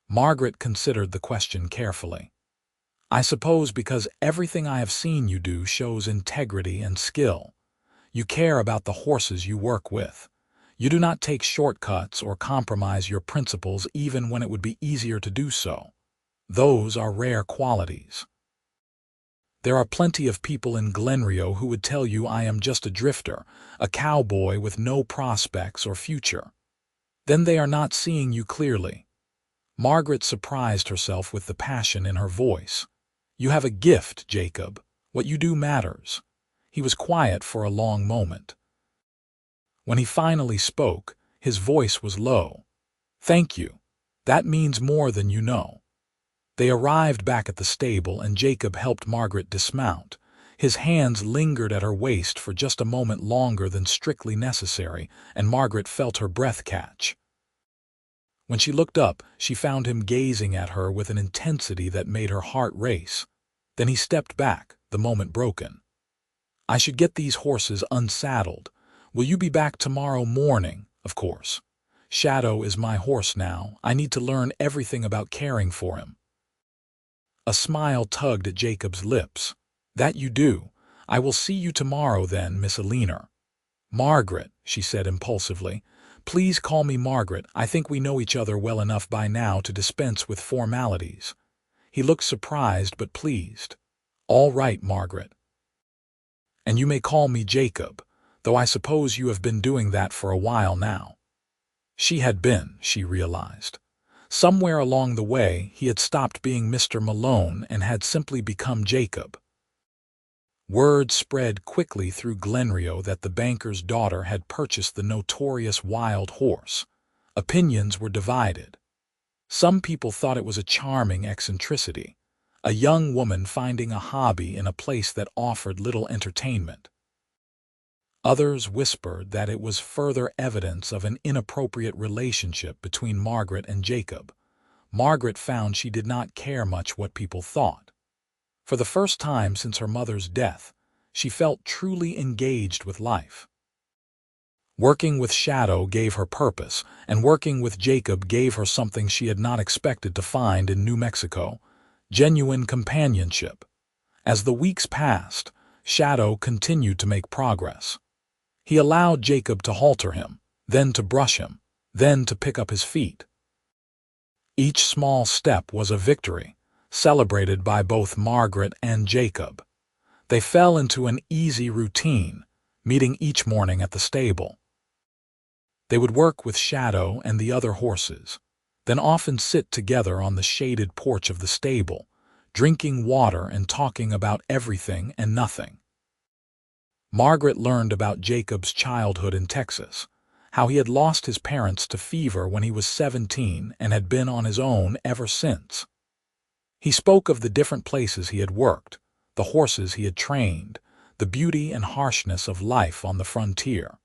Margaret considered the question carefully. "I suppose because everything I have seen you do shows integrity and skill. You care about the horses you work with. You do not take shortcuts or compromise your principles even when it would be easier to do so. Those are rare qualities. There are plenty of people in Glenrio who would tell you I am just a drifter, a cowboy with no prospects or future. Then they are not seeing you clearly." Margaret surprised herself with the passion in her voice. "You have a gift, Jacob. What you do matters." He was quiet for a long moment. When he finally spoke, his voice was low. "Thank you. That means more than you know." They arrived back at the stable and Jacob helped Margaret dismount. His hands lingered at her waist for just a moment longer than strictly necessary, and Margaret felt her breath catch. When she looked up, she found him gazing at her with an intensity that made her heart race. Then he stepped back, the moment broken. "I should get these horses unsaddled. Will you be back tomorrow morning?" "Of course. Shadow is my horse now. I need to learn everything about caring for him." A smile tugged at Jacob's lips. "That you do. I will see you tomorrow then, Miss Eleanor." "Margaret," she said impulsively. "Please call me Margaret. I think we know each other well enough by now to dispense with formalities." He looked surprised but pleased. "All right, Margaret. And you may call me Jacob, though I suppose you have been doing that for a while now." She had been, she realized. Somewhere along the way, he had stopped being Mr. Malone and had simply become Jacob. Word spread quickly through Glenrio that the banker's daughter had purchased the notorious wild horse. Opinions were divided. Some people thought it was a charming eccentricity, a young woman finding a hobby in a place that offered little entertainment. Others whispered that it was further evidence of an inappropriate relationship between Margaret and Jacob. Margaret found she did not care much what people thought. For the first time since her mother's death, she felt truly engaged with life. Working with Shadow gave her purpose, and working with Jacob gave her something she had not expected to find in New Mexico: genuine companionship. As the weeks passed, Shadow continued to make progress. He allowed Jacob to halter him, then to brush him, then to pick up his feet. Each small step was a victory, celebrated by both Margaret and Jacob. They fell into an easy routine, meeting each morning at the stable. They would work with Shadow and the other horses, then often sit together on the shaded porch of the stable, drinking water and talking about everything and nothing. Margaret learned about Jacob's childhood in Texas, how he had lost his parents to fever when he was 17 and had been on his own ever since. He spoke of the different places he had worked, the horses he had trained, the beauty and harshness of life on the frontier.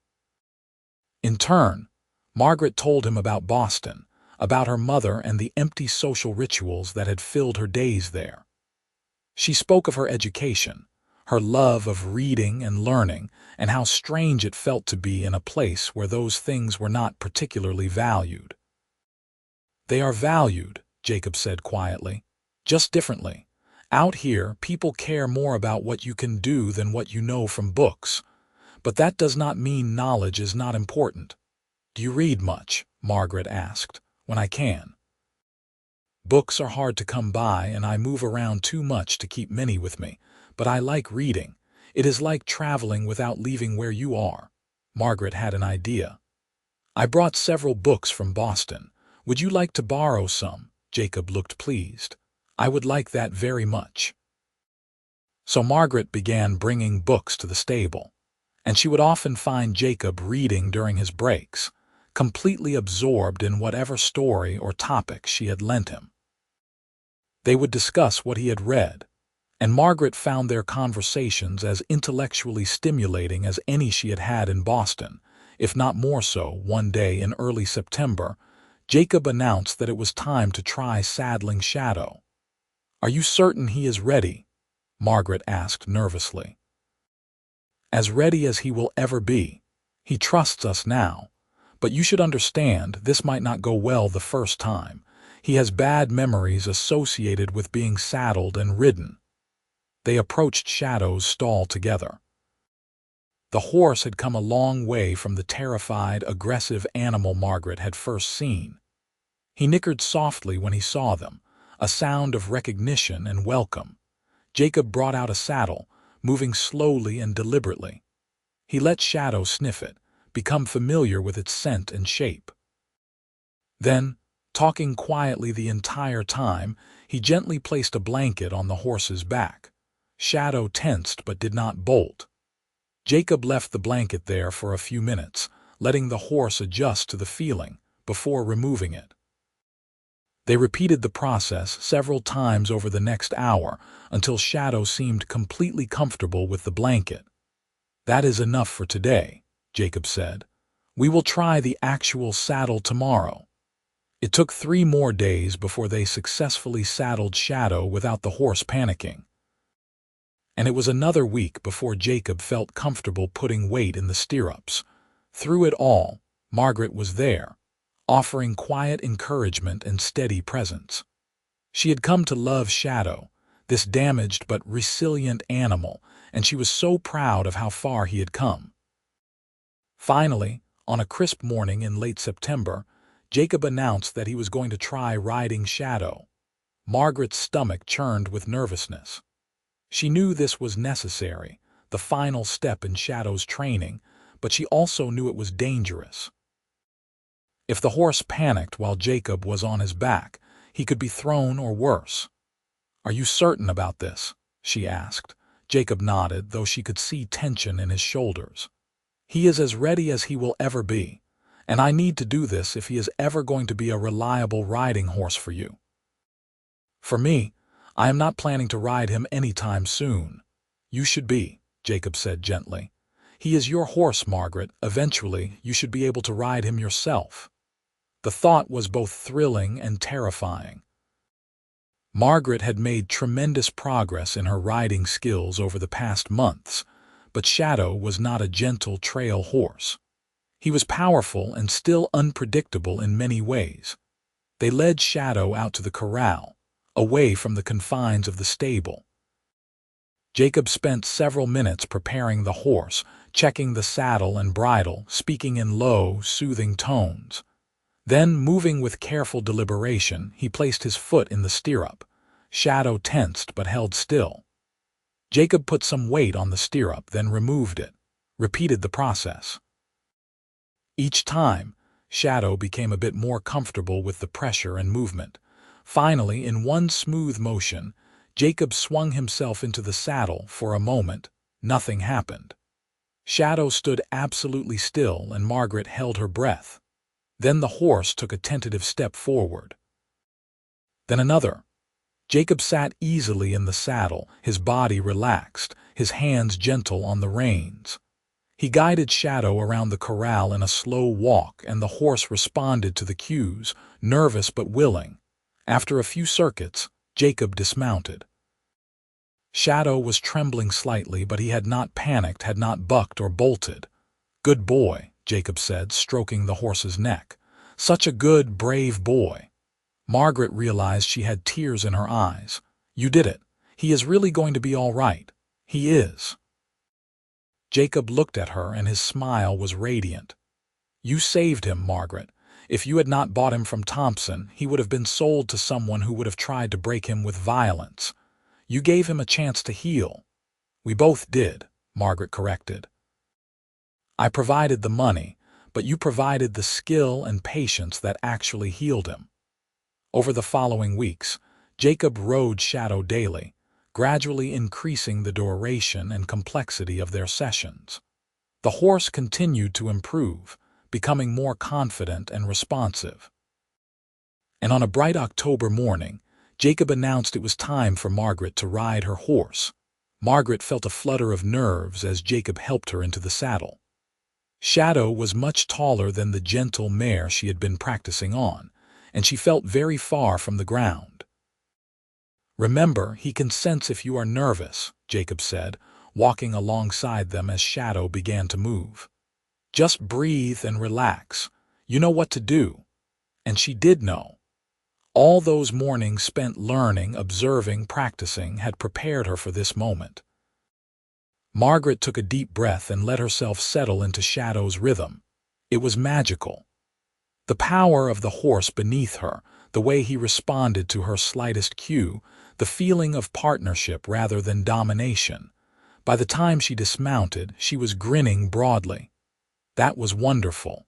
In turn, Margaret told him about Boston, about her mother and the empty social rituals that had filled her days there. She spoke of her education, her love of reading and learning, and how strange it felt to be in a place where those things were not particularly valued. "They are valued," Jacob said quietly, "just differently. Out here, people care more about what you can do than what you know from books. But that does not mean knowledge is not important. Do you read much? Margaret asked. When I can. Books are hard to come by, and I move around too much to keep many with me, but I like reading. It is like traveling without leaving where you are. Margaret had an idea. I brought several books from Boston. Would you like to borrow some? Jacob looked pleased. I would like that very much. So Margaret began bringing books to the stable, and she would often find Jacob reading during his breaks, completely absorbed in whatever story or topic she had lent him. They would discuss what he had read, and Margaret found their conversations as intellectually stimulating as any she had had in Boston, if not more so. One day in early September, Jacob announced that it was time to try saddling Shadow. Are you certain he is ready? Margaret asked nervously. As ready as he will ever be. He trusts us now. But you should understand, this might not go well the first time. He has bad memories associated with being saddled and ridden. They approached Shadow's stall together. The horse had come a long way from the terrified, aggressive animal Margaret had first seen. He nickered softly when he saw them, a sound of recognition and welcome. Jacob brought out a saddle, moving slowly and deliberately. He let Shadow sniff it, become familiar with its scent and shape. Then, talking quietly the entire time, he gently placed a blanket on the horse's back. Shadow tensed but did not bolt. Jacob left the blanket there for a few minutes, letting the horse adjust to the feeling before removing it. They repeated the process several times over the next hour until Shadow seemed completely comfortable with the blanket. That is enough for today, Jacob said. We will try the actual saddle tomorrow. It took 3 more days before they successfully saddled Shadow without the horse panicking. And it was another week before Jacob felt comfortable putting weight in the stirrups. Through it all, Margaret was there, offering quiet encouragement and steady presence. She had come to love Shadow, this damaged but resilient animal, and she was so proud of how far he had come. Finally, on a crisp morning in late September, Jacob announced that he was going to try riding Shadow. Margaret's stomach churned with nervousness. She knew this was necessary, the final step in Shadow's training, but she also knew it was dangerous. If the horse panicked while Jacob was on his back, he could be thrown or worse. Are you certain about this? She asked. Jacob nodded, though she could see tension in his shoulders. He is as ready as he will ever be, and I need to do this if he is ever going to be a reliable riding horse for you. For me, I am not planning to ride him anytime soon. You should be, Jacob said gently. He is your horse, Margaret. Eventually, you should be able to ride him yourself. The thought was both thrilling and terrifying. Margaret had made tremendous progress in her riding skills over the past months, but Shadow was not a gentle trail horse. He was powerful and still unpredictable in many ways. They led Shadow out to the corral, away from the confines of the stable. Jacob spent several minutes preparing the horse, checking the saddle and bridle, speaking in low, soothing tones. Then, moving with careful deliberation, he placed his foot in the stirrup. Shadow tensed but held still. Jacob put some weight on the stirrup, then removed it, repeated the process. Each time, Shadow became a bit more comfortable with the pressure and movement. Finally, in one smooth motion, Jacob swung himself into the saddle. For a moment, nothing happened. Shadow stood absolutely still, and Margaret held her breath. Then the horse took a tentative step forward. Then another. Jacob sat easily in the saddle, his body relaxed, his hands gentle on the reins. He guided Shadow around the corral in a slow walk, and the horse responded to the cues, nervous but willing. After a few circuits, Jacob dismounted. Shadow was trembling slightly, but he had not panicked, had not bucked or bolted. "Good boy," Jacob said, stroking the horse's neck. "Such a good, brave boy." Margaret realized she had tears in her eyes. "You did it. He is really going to be all right. He is." Jacob looked at her, and his smile was radiant. You saved him, Margaret. If you had not bought him from Thompson, he would have been sold to someone who would have tried to break him with violence. You gave him a chance to heal. We both did, Margaret corrected. I provided the money, but you provided the skill and patience that actually healed him. Over the following weeks, Jacob rode Shadow daily, gradually increasing the duration and complexity of their sessions. The horse continued to improve, becoming more confident and responsive. And on a bright October morning, Jacob announced it was time for Margaret to ride her horse. Margaret felt a flutter of nerves as Jacob helped her into the saddle. Shadow was much taller than the gentle mare she had been practicing on, and she felt very far from the ground. "Remember, he can sense if you are nervous," Jacob said, walking alongside them as Shadow began to move. "Just breathe and relax. You know what to do." And she did know. All those mornings spent learning, observing, practicing had prepared her for this moment. Margaret took a deep breath and let herself settle into Shadow's rhythm. It was magical. The power of the horse beneath her, the way he responded to her slightest cue, the feeling of partnership rather than domination. By the time she dismounted, she was grinning broadly. That was wonderful.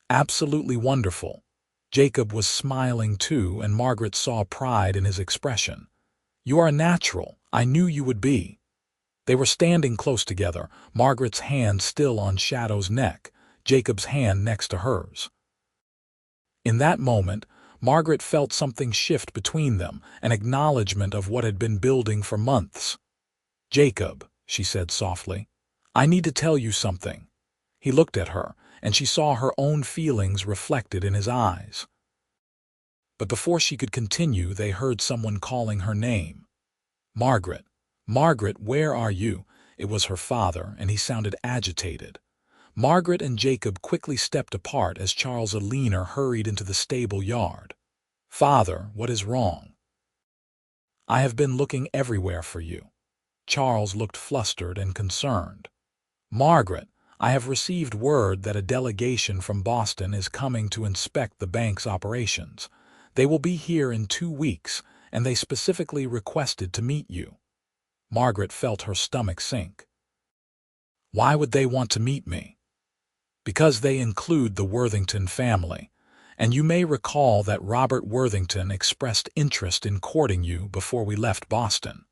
Absolutely wonderful. Jacob was smiling too, and Margaret saw pride in his expression. "You are a natural. I knew you would be." They were standing close together, Margaret's hand still on Shadow's neck, Jacob's hand next to hers. In that moment, Margaret felt something shift between them, an acknowledgement of what had been building for months. "Jacob," she said softly, "I need to tell you something." He looked at her, and she saw her own feelings reflected in his eyes. But before she could continue, they heard someone calling her name. "Margaret. Margaret, where are you?" It was her father, and he sounded agitated. Margaret and Jacob quickly stepped apart as Charles Eleanor hurried into the stable yard. "Father, what is wrong?" "I have been looking everywhere for you." Charles looked flustered and concerned. "Margaret, I have received word that a delegation from Boston is coming to inspect the bank's operations. They will be here in 2 weeks, and they specifically requested to meet you." Margaret felt her stomach sink. "Why would they want to meet me?" "Because they include the Worthington family, and you may recall that Robert Worthington expressed interest in courting you before we left Boston."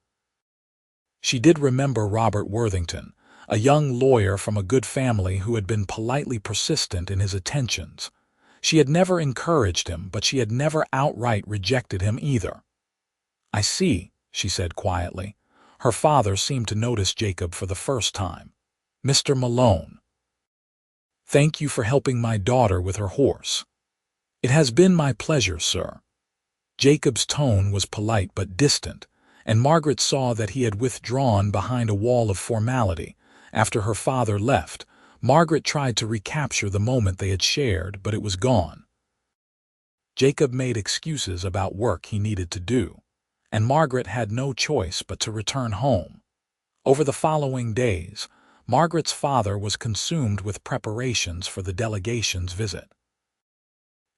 She did remember Robert Worthington, a young lawyer from a good family who had been politely persistent in his attentions. She had never encouraged him, but she had never outright rejected him either. "I see," she said quietly. Her father seemed to notice Jacob for the first time. "Mr. Malone. Thank you for helping my daughter with her horse." "It has been my pleasure, sir." Jacob's tone was polite but distant, and Margaret saw that he had withdrawn behind a wall of formality. After her father left, Margaret tried to recapture the moment they had shared, but it was gone. Jacob made excuses about work he needed to do, and Margaret had no choice but to return home. Over the following days, Margaret's father was consumed with preparations for the delegation's visit.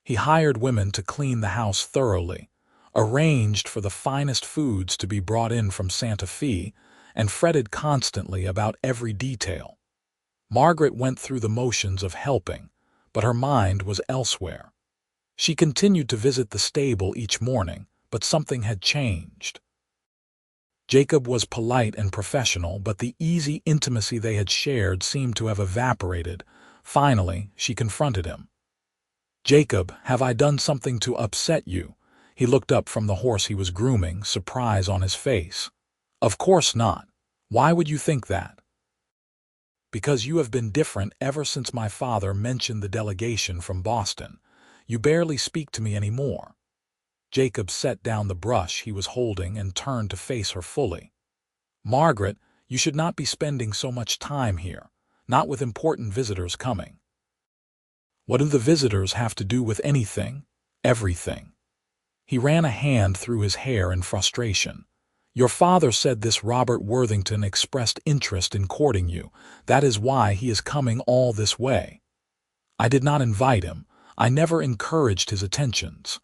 He hired women to clean the house thoroughly, arranged for the finest foods to be brought in from Santa Fe, and fretted constantly about every detail. Margaret went through the motions of helping, but her mind was elsewhere. She continued to visit the stable each morning, but something had changed. Jacob was polite and professional, but the easy intimacy they had shared seemed to have evaporated. Finally, she confronted him. "Jacob, have I done something to upset you?" He looked up from the horse he was grooming, surprise on his face. "Of course not. Why would you think that?" "Because you have been different ever since my father mentioned the delegation from Boston. You barely speak to me anymore." Jacob set down the brush he was holding and turned to face her fully. "Margaret, you should not be spending so much time here, not with important visitors coming." "What do the visitors have to do with anything?" "Everything." He ran a hand through his hair in frustration. "Your father said this Robert Worthington expressed interest in courting you. That is why he is coming all this way." I did not invite him. I never encouraged his attentions.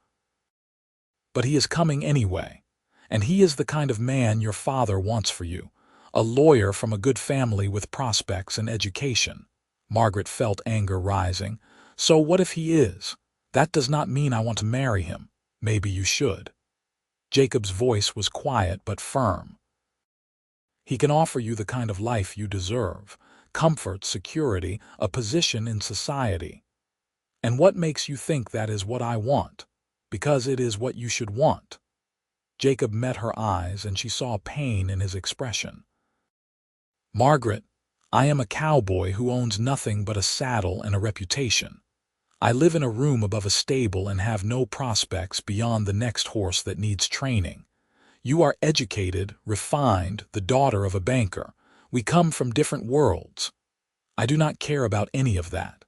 But he is coming anyway, and he is the kind of man your father wants for you, a lawyer from a good family with prospects and education. Margaret felt anger rising. So what if he is? That does not mean I want to marry him. Maybe you should. Jacob's voice was quiet but firm. He can offer you the kind of life you deserve, comfort, security, a position in society. And what makes you think that is what I want? Because it is what you should want. Jacob met her eyes, and she saw pain in his expression. Margaret, I am a cowboy who owns nothing but a saddle and a reputation. I live in a room above a stable and have no prospects beyond the next horse that needs training. You are educated, refined, the daughter of a banker. We come from different worlds. I do not care about any of that.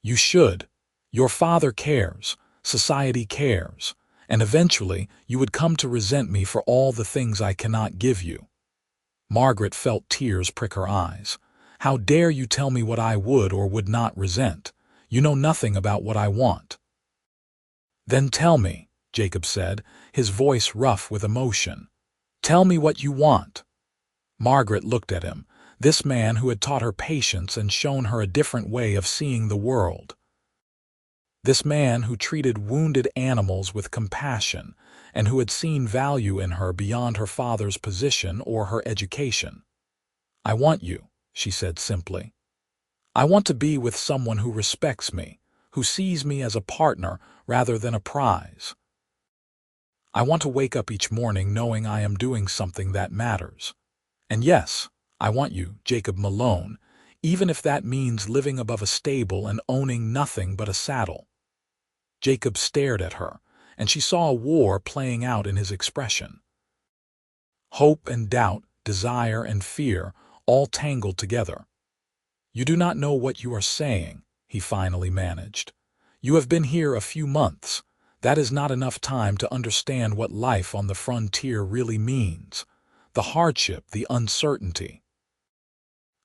You should. Your father cares. Society cares. And eventually you would come to resent me for all the things I cannot give you. Margaret felt tears prick her eyes. How dare you tell me what I would or would not resent? You know nothing about what I want. Then tell me, Jacob said, his voice rough with emotion. Tell me what you want. Margaret looked at him, this man who had taught her patience and shown her a different way of seeing the world. This man who treated wounded animals with compassion and who had seen value in her beyond her father's position or her education. I want you, she said simply. I want to be with someone who respects me, who sees me as a partner rather than a prize. I want to wake up each morning knowing I am doing something that matters. And yes, I want you, Jacob Malone, even if that means living above a stable and owning nothing but a saddle. Jacob stared at her, and she saw a war playing out in his expression. Hope and doubt, desire and fear, all tangled together. You do not know what you are saying, he finally managed. You have been here a few months. That is not enough time to understand what life on the frontier really means. The hardship, the uncertainty.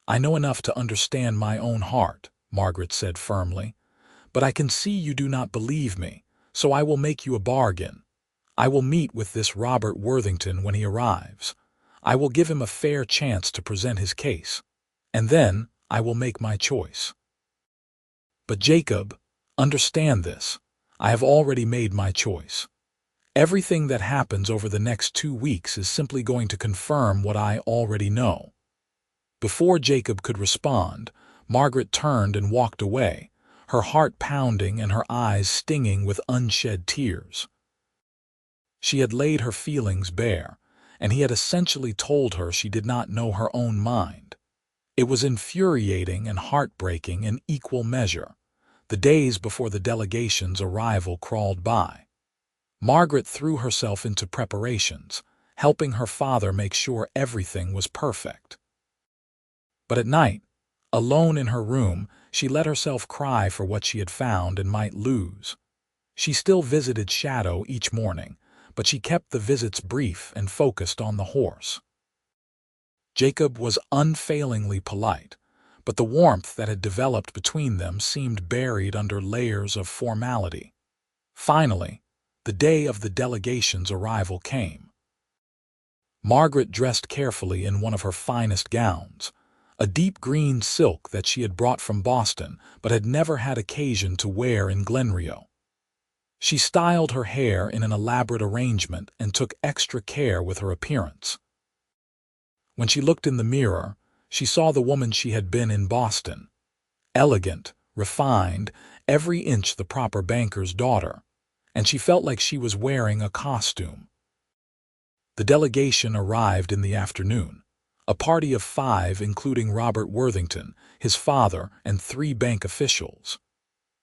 I know enough to understand my own heart, Margaret said firmly. But I can see you do not believe me, so I will make you a bargain. I will meet with this Robert Worthington when he arrives. I will give him a fair chance to present his case. And then I will make my choice. But Jacob, understand this. I have already made my choice. Everything that happens over the next 2 weeks is simply going to confirm what I already know. Before Jacob could respond, Margaret turned and walked away, her heart pounding and her eyes stinging with unshed tears. She had laid her feelings bare, and he had essentially told her she did not know her own mind. It was infuriating and heartbreaking in equal measure. The days before the delegation's arrival crawled by. Margaret threw herself into preparations, helping her father make sure everything was perfect. But at night, alone in her room, she let herself cry for what she had found and might lose. She still visited Shadow each morning, but she kept the visits brief and focused on the horse. Jacob was unfailingly polite, but the warmth that had developed between them seemed buried under layers of formality. Finally, the day of the delegation's arrival came. Margaret dressed carefully in one of her finest gowns, a deep green silk that she had brought from Boston but had never had occasion to wear in Glenrio. She styled her hair in an elaborate arrangement and took extra care with her appearance. When she looked in the mirror, she saw the woman she had been in Boston. Elegant, refined, every inch the proper banker's daughter, and she felt like she was wearing a costume. The delegation arrived in the afternoon, a party of 5 including Robert Worthington, his father, and 3 bank officials.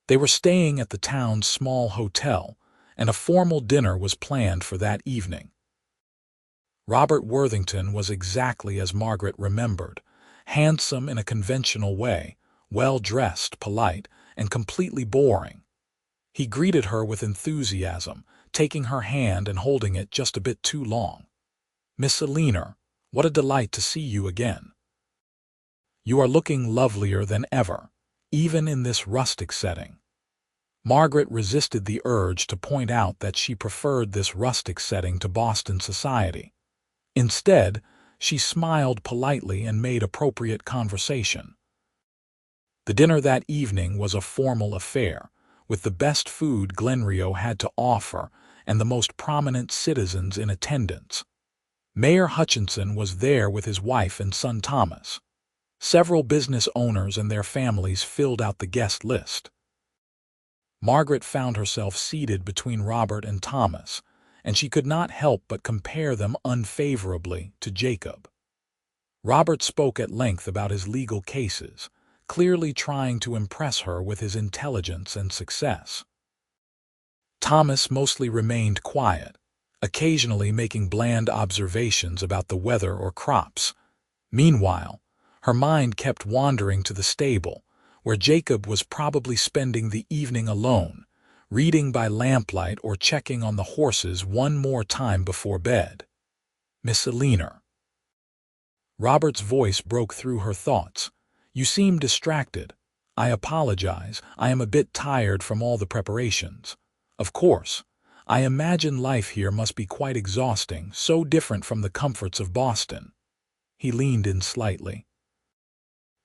They were staying at the town's small hotel, and a formal dinner was planned for that evening. Robert Worthington was exactly as Margaret remembered, handsome in a conventional way, well-dressed, polite, and completely boring. He greeted her with enthusiasm, taking her hand and holding it just a bit too long. "Miss Eleanor, what a delight to see you again. You are looking lovelier than ever, even in this rustic setting. Margaret resisted the urge to point out that she preferred this rustic setting to Boston society. Instead, she smiled politely and made appropriate conversation. The dinner that evening was a formal affair, with the best food Glenrio had to offer and the most prominent citizens in attendance. Mayor Hutchinson was there with his wife and son Thomas. Several business owners and their families filled out the guest list. Margaret found herself seated between Robert and Thomas, and she could not help but compare them unfavorably to Jacob. Robert spoke at length about his legal cases, clearly trying to impress her with his intelligence and success. Thomas mostly remained quiet, occasionally making bland observations about the weather or crops. Meanwhile, her mind kept wandering to the stable, where Jacob was probably spending the evening alone, reading by lamplight or checking on the horses one more time before bed. "Miss Eleanor." Robert's voice broke through her thoughts. "You seem distracted. I apologize. I am a bit tired from all the preparations. Of course, I imagine life here must be quite exhausting, so different from the comforts of Boston." He leaned in slightly.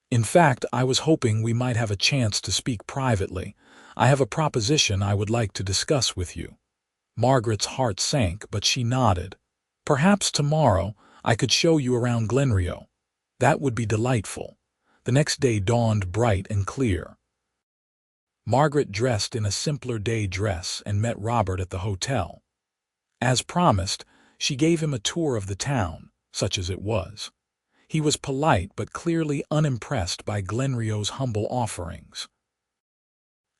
"In fact, I was hoping we might have a chance to speak privately. I have a proposition I would like to discuss with you." Margaret's heart sank, but she nodded. "Perhaps tomorrow I could show you around Glenrio. That would be delightful." The next day dawned bright and clear. Margaret dressed in a simpler day dress and met Robert at the hotel. As promised, she gave him a tour of the town, such as it was. He was polite but clearly unimpressed by Glenrio's humble offerings.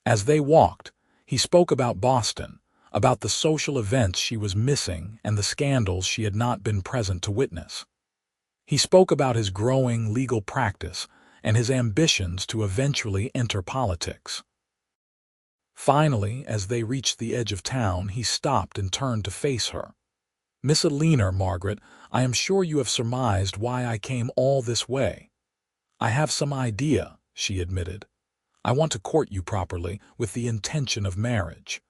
As they walked, he spoke about Boston, about the social events she was missing and the scandals she had not been present to witness. He spoke about his growing legal practice and his ambitions to eventually enter politics. Finally, as they reached the edge of town, he stopped and turned to face her. "Miss Eleanor, Margaret, I am sure you have surmised why I came all this way." "I have some idea," she admitted. "I want to court you properly, with the intention of marriage.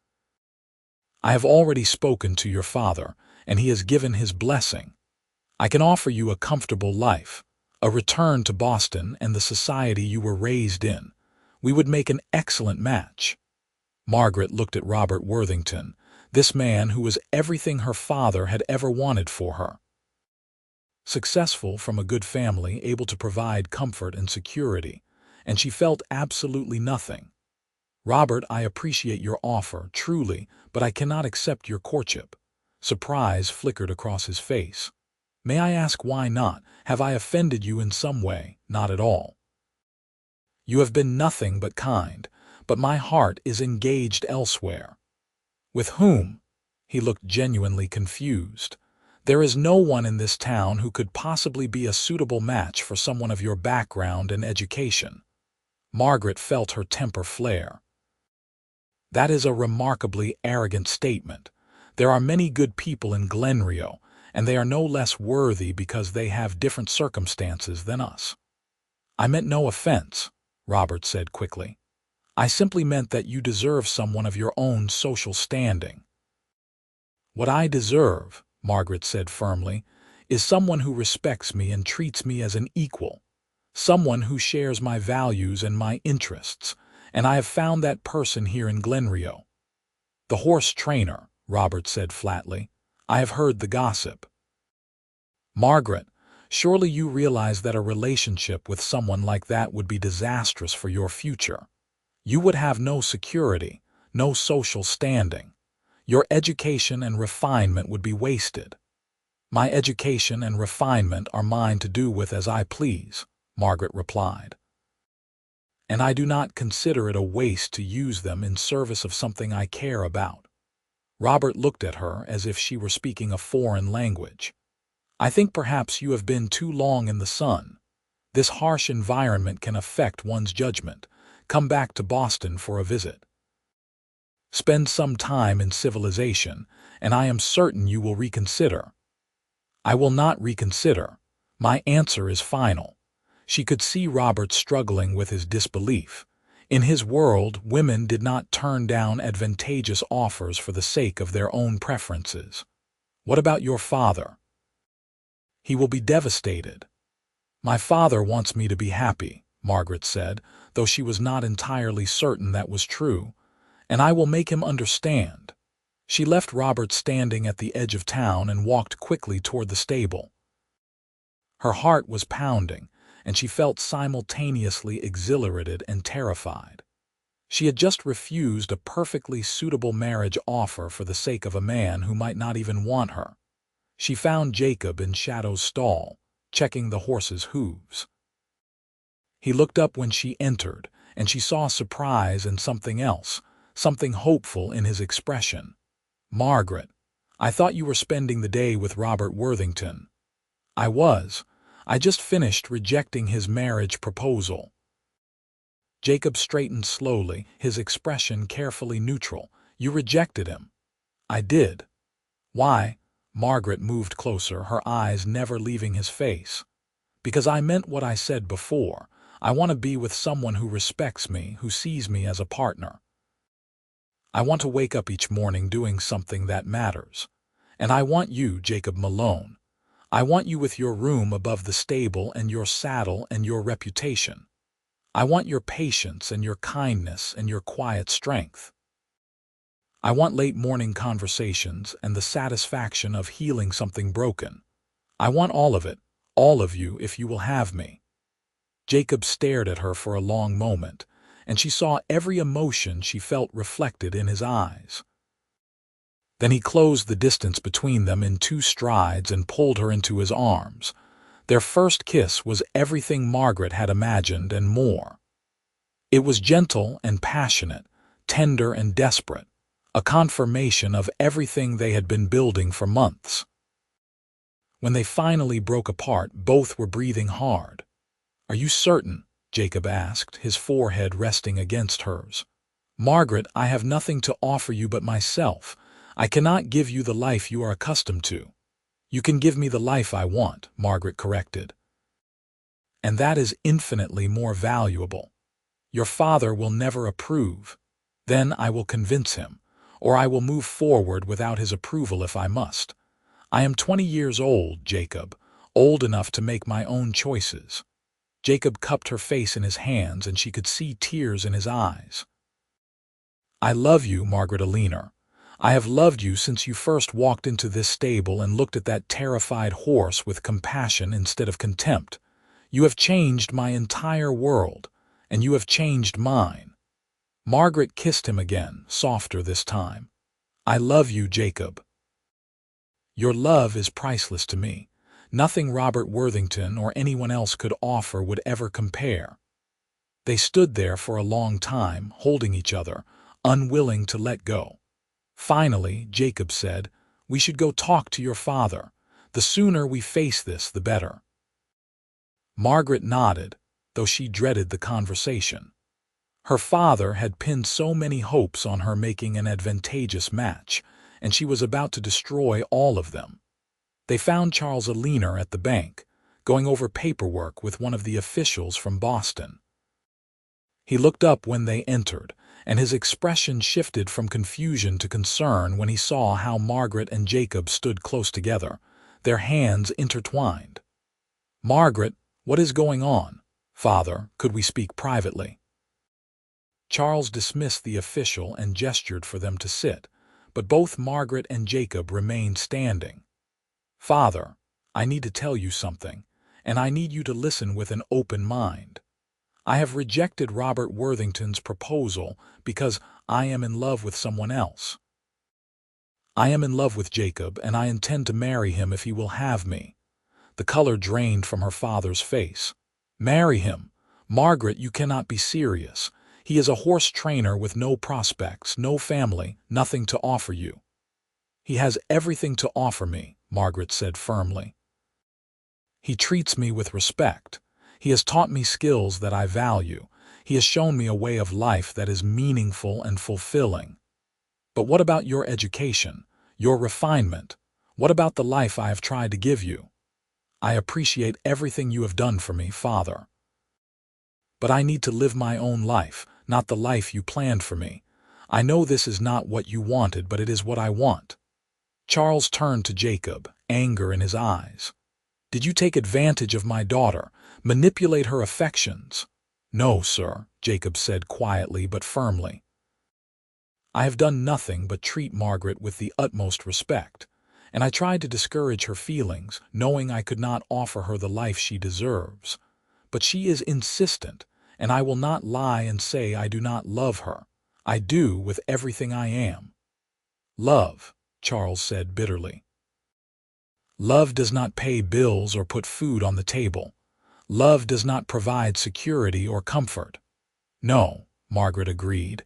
I have already spoken to your father, and he has given his blessing. I can offer you a comfortable life, a return to Boston and the society you were raised in. We would make an excellent match." Margaret looked at Robert Worthington, this man who was everything her father had ever wanted for her. Successful from a good family, able to provide comfort and security, and she felt absolutely nothing. "Robert, I appreciate your offer, truly, but I cannot accept your courtship." Surprise flickered across his face. "May I ask why not? Have I offended you in some way?" "Not at all. You have been nothing but kind, but my heart is engaged elsewhere." "With whom?" He looked genuinely confused. "There is no one in this town who could possibly be a suitable match for someone of your background and education." Margaret felt her temper flare. "That is a remarkably arrogant statement. There are many good people in Glenrio, and they are no less worthy because they have different circumstances than us." "I meant no offense," Robert said quickly. "I simply meant that you deserve someone of your own social standing." "What I deserve," Margaret said firmly, "is someone who respects me and treats me as an equal, someone who shares my values and my interests, and I have found that person here in Glenrio." "The horse trainer," Robert said flatly. "I have heard the gossip." "Margaret, surely you realize that a relationship with someone like that would be disastrous for your future. You would have no security, no social standing. Your education and refinement would be wasted." "My education and refinement are mine to do with as I please," Margaret replied. "And I do not consider it a waste to use them in service of something I care about." Robert looked at her as if she were speaking a foreign language. "I think perhaps you have been too long in the sun. This harsh environment can affect one's judgment. Come back to Boston for a visit. Spend some time in civilization, and I am certain you will reconsider." "I will not reconsider. My answer is final." She could see Robert struggling with his disbelief. In his world, women did not turn down advantageous offers for the sake of their own preferences. What about your father? He will be devastated. My father wants me to be happy, Margaret said, though she was not entirely certain that was true, and I will make him understand. She left Robert standing at the edge of town and walked quickly toward the stable. Her heart was pounding, and she felt simultaneously exhilarated and terrified. She had just refused a perfectly suitable marriage offer for the sake of a man who might not even want her. She found Jacob in Shadow's stall, checking the horse's hooves. He looked up when she entered, and she saw surprise and something else, something hopeful in his expression. "Margaret, I thought you were spending the day with Robert Worthington." "I was. I just finished rejecting his marriage proposal." Jacob straightened slowly, his expression carefully neutral. "You rejected him." "I did." "Why?" Margaret moved closer, her eyes never leaving his face. "Because I meant what I said before. I want to be with someone who respects me, who sees me as a partner. I want to wake up each morning doing something that matters. And I want you, Jacob Malone. I want you with your room above the stable and your saddle and your reputation. I want your patience and your kindness and your quiet strength. I want late morning conversations and the satisfaction of healing something broken. I want all of it, all of you, if you will have me." Jacob stared at her for a long moment, and she saw every emotion she felt reflected in his eyes. Then he closed the distance between them in 2 strides and pulled her into his arms. Their first kiss was everything Margaret had imagined and more. It was gentle and passionate, tender and desperate, a confirmation of everything they had been building for months. When they finally broke apart, both were breathing hard. "Are you certain?" Jacob asked, his forehead resting against hers. "Margaret, I have nothing to offer you but myself. I cannot give you the life you are accustomed to." "You can give me the life I want," Margaret corrected. "And that is infinitely more valuable. Your father will never approve. Then I will convince him, or I will move forward without his approval if I must. I am 20 years old, Jacob, old enough to make my own choices." Jacob cupped her face in his hands, and she could see tears in his eyes. "I love you, Margaret Eleanor. I have loved you since you first walked into this stable and looked at that terrified horse with compassion instead of contempt. You have changed my entire world, and you have changed mine." Margaret kissed him again, softer this time. "I love you, Jacob. Your love is priceless to me. Nothing Robert Worthington or anyone else could offer would ever compare." They stood there for a long time, holding each other, unwilling to let go. Finally, Jacob said, "We should go talk to your father. The sooner we face this, the better." Margaret nodded, though she dreaded the conversation. Her father had pinned so many hopes on her making an advantageous match, and she was about to destroy all of them. They found Charles Eleanor at the bank, going over paperwork with one of the officials from Boston. He looked up when they entered, and his expression shifted from confusion to concern when he saw how Margaret and Jacob stood close together, their hands intertwined. "Margaret, what is going on? Father, could we speak privately?" Charles dismissed the official and gestured for them to sit, but both Margaret and Jacob remained standing. "Father, I need to tell you something, and I need you to listen with an open mind. I have rejected Robert Worthington's proposal because I am in love with someone else. I am in love with Jacob, and I intend to marry him if he will have me." The color drained from her father's face. "Marry him? Margaret, you cannot be serious. He is a horse trainer with no prospects, no family, nothing to offer you." "He has everything to offer me," Margaret said firmly. "He treats me with respect. He has taught me skills that I value. He has shown me a way of life that is meaningful and fulfilling. But what about your education, your refinement? What about the life I have tried to give you? I appreciate everything you have done for me, Father. But I need to live my own life, not the life you planned for me. I know this is not what you wanted, but it is what I want." Charles turned to Jacob, anger in his eyes. "Did you take advantage of my daughter, manipulate her affections?" "No, sir," Jacob said quietly but firmly. "I have done nothing but treat Margaret with the utmost respect, and I tried to discourage her feelings, knowing I could not offer her the life she deserves. But she is insistent, and I will not lie and say I do not love her. I do with everything I am." "Love," Charles said bitterly. "Love does not pay bills or put food on the table. Love does not provide security or comfort." "No," Margaret agreed,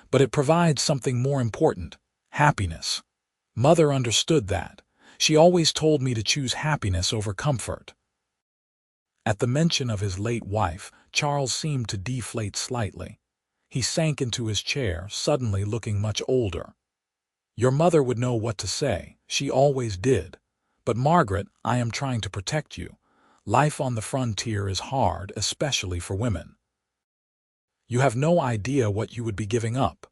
"but it provides something more important, happiness. Mother understood that. She always told me to choose happiness over comfort." At the mention of his late wife, Charles seemed to deflate slightly. He sank into his chair, suddenly looking much older. "Your mother would know what to say. She always did. But Margaret, I am trying to protect you. Life on the frontier is hard, especially for women. You have no idea what you would be giving up."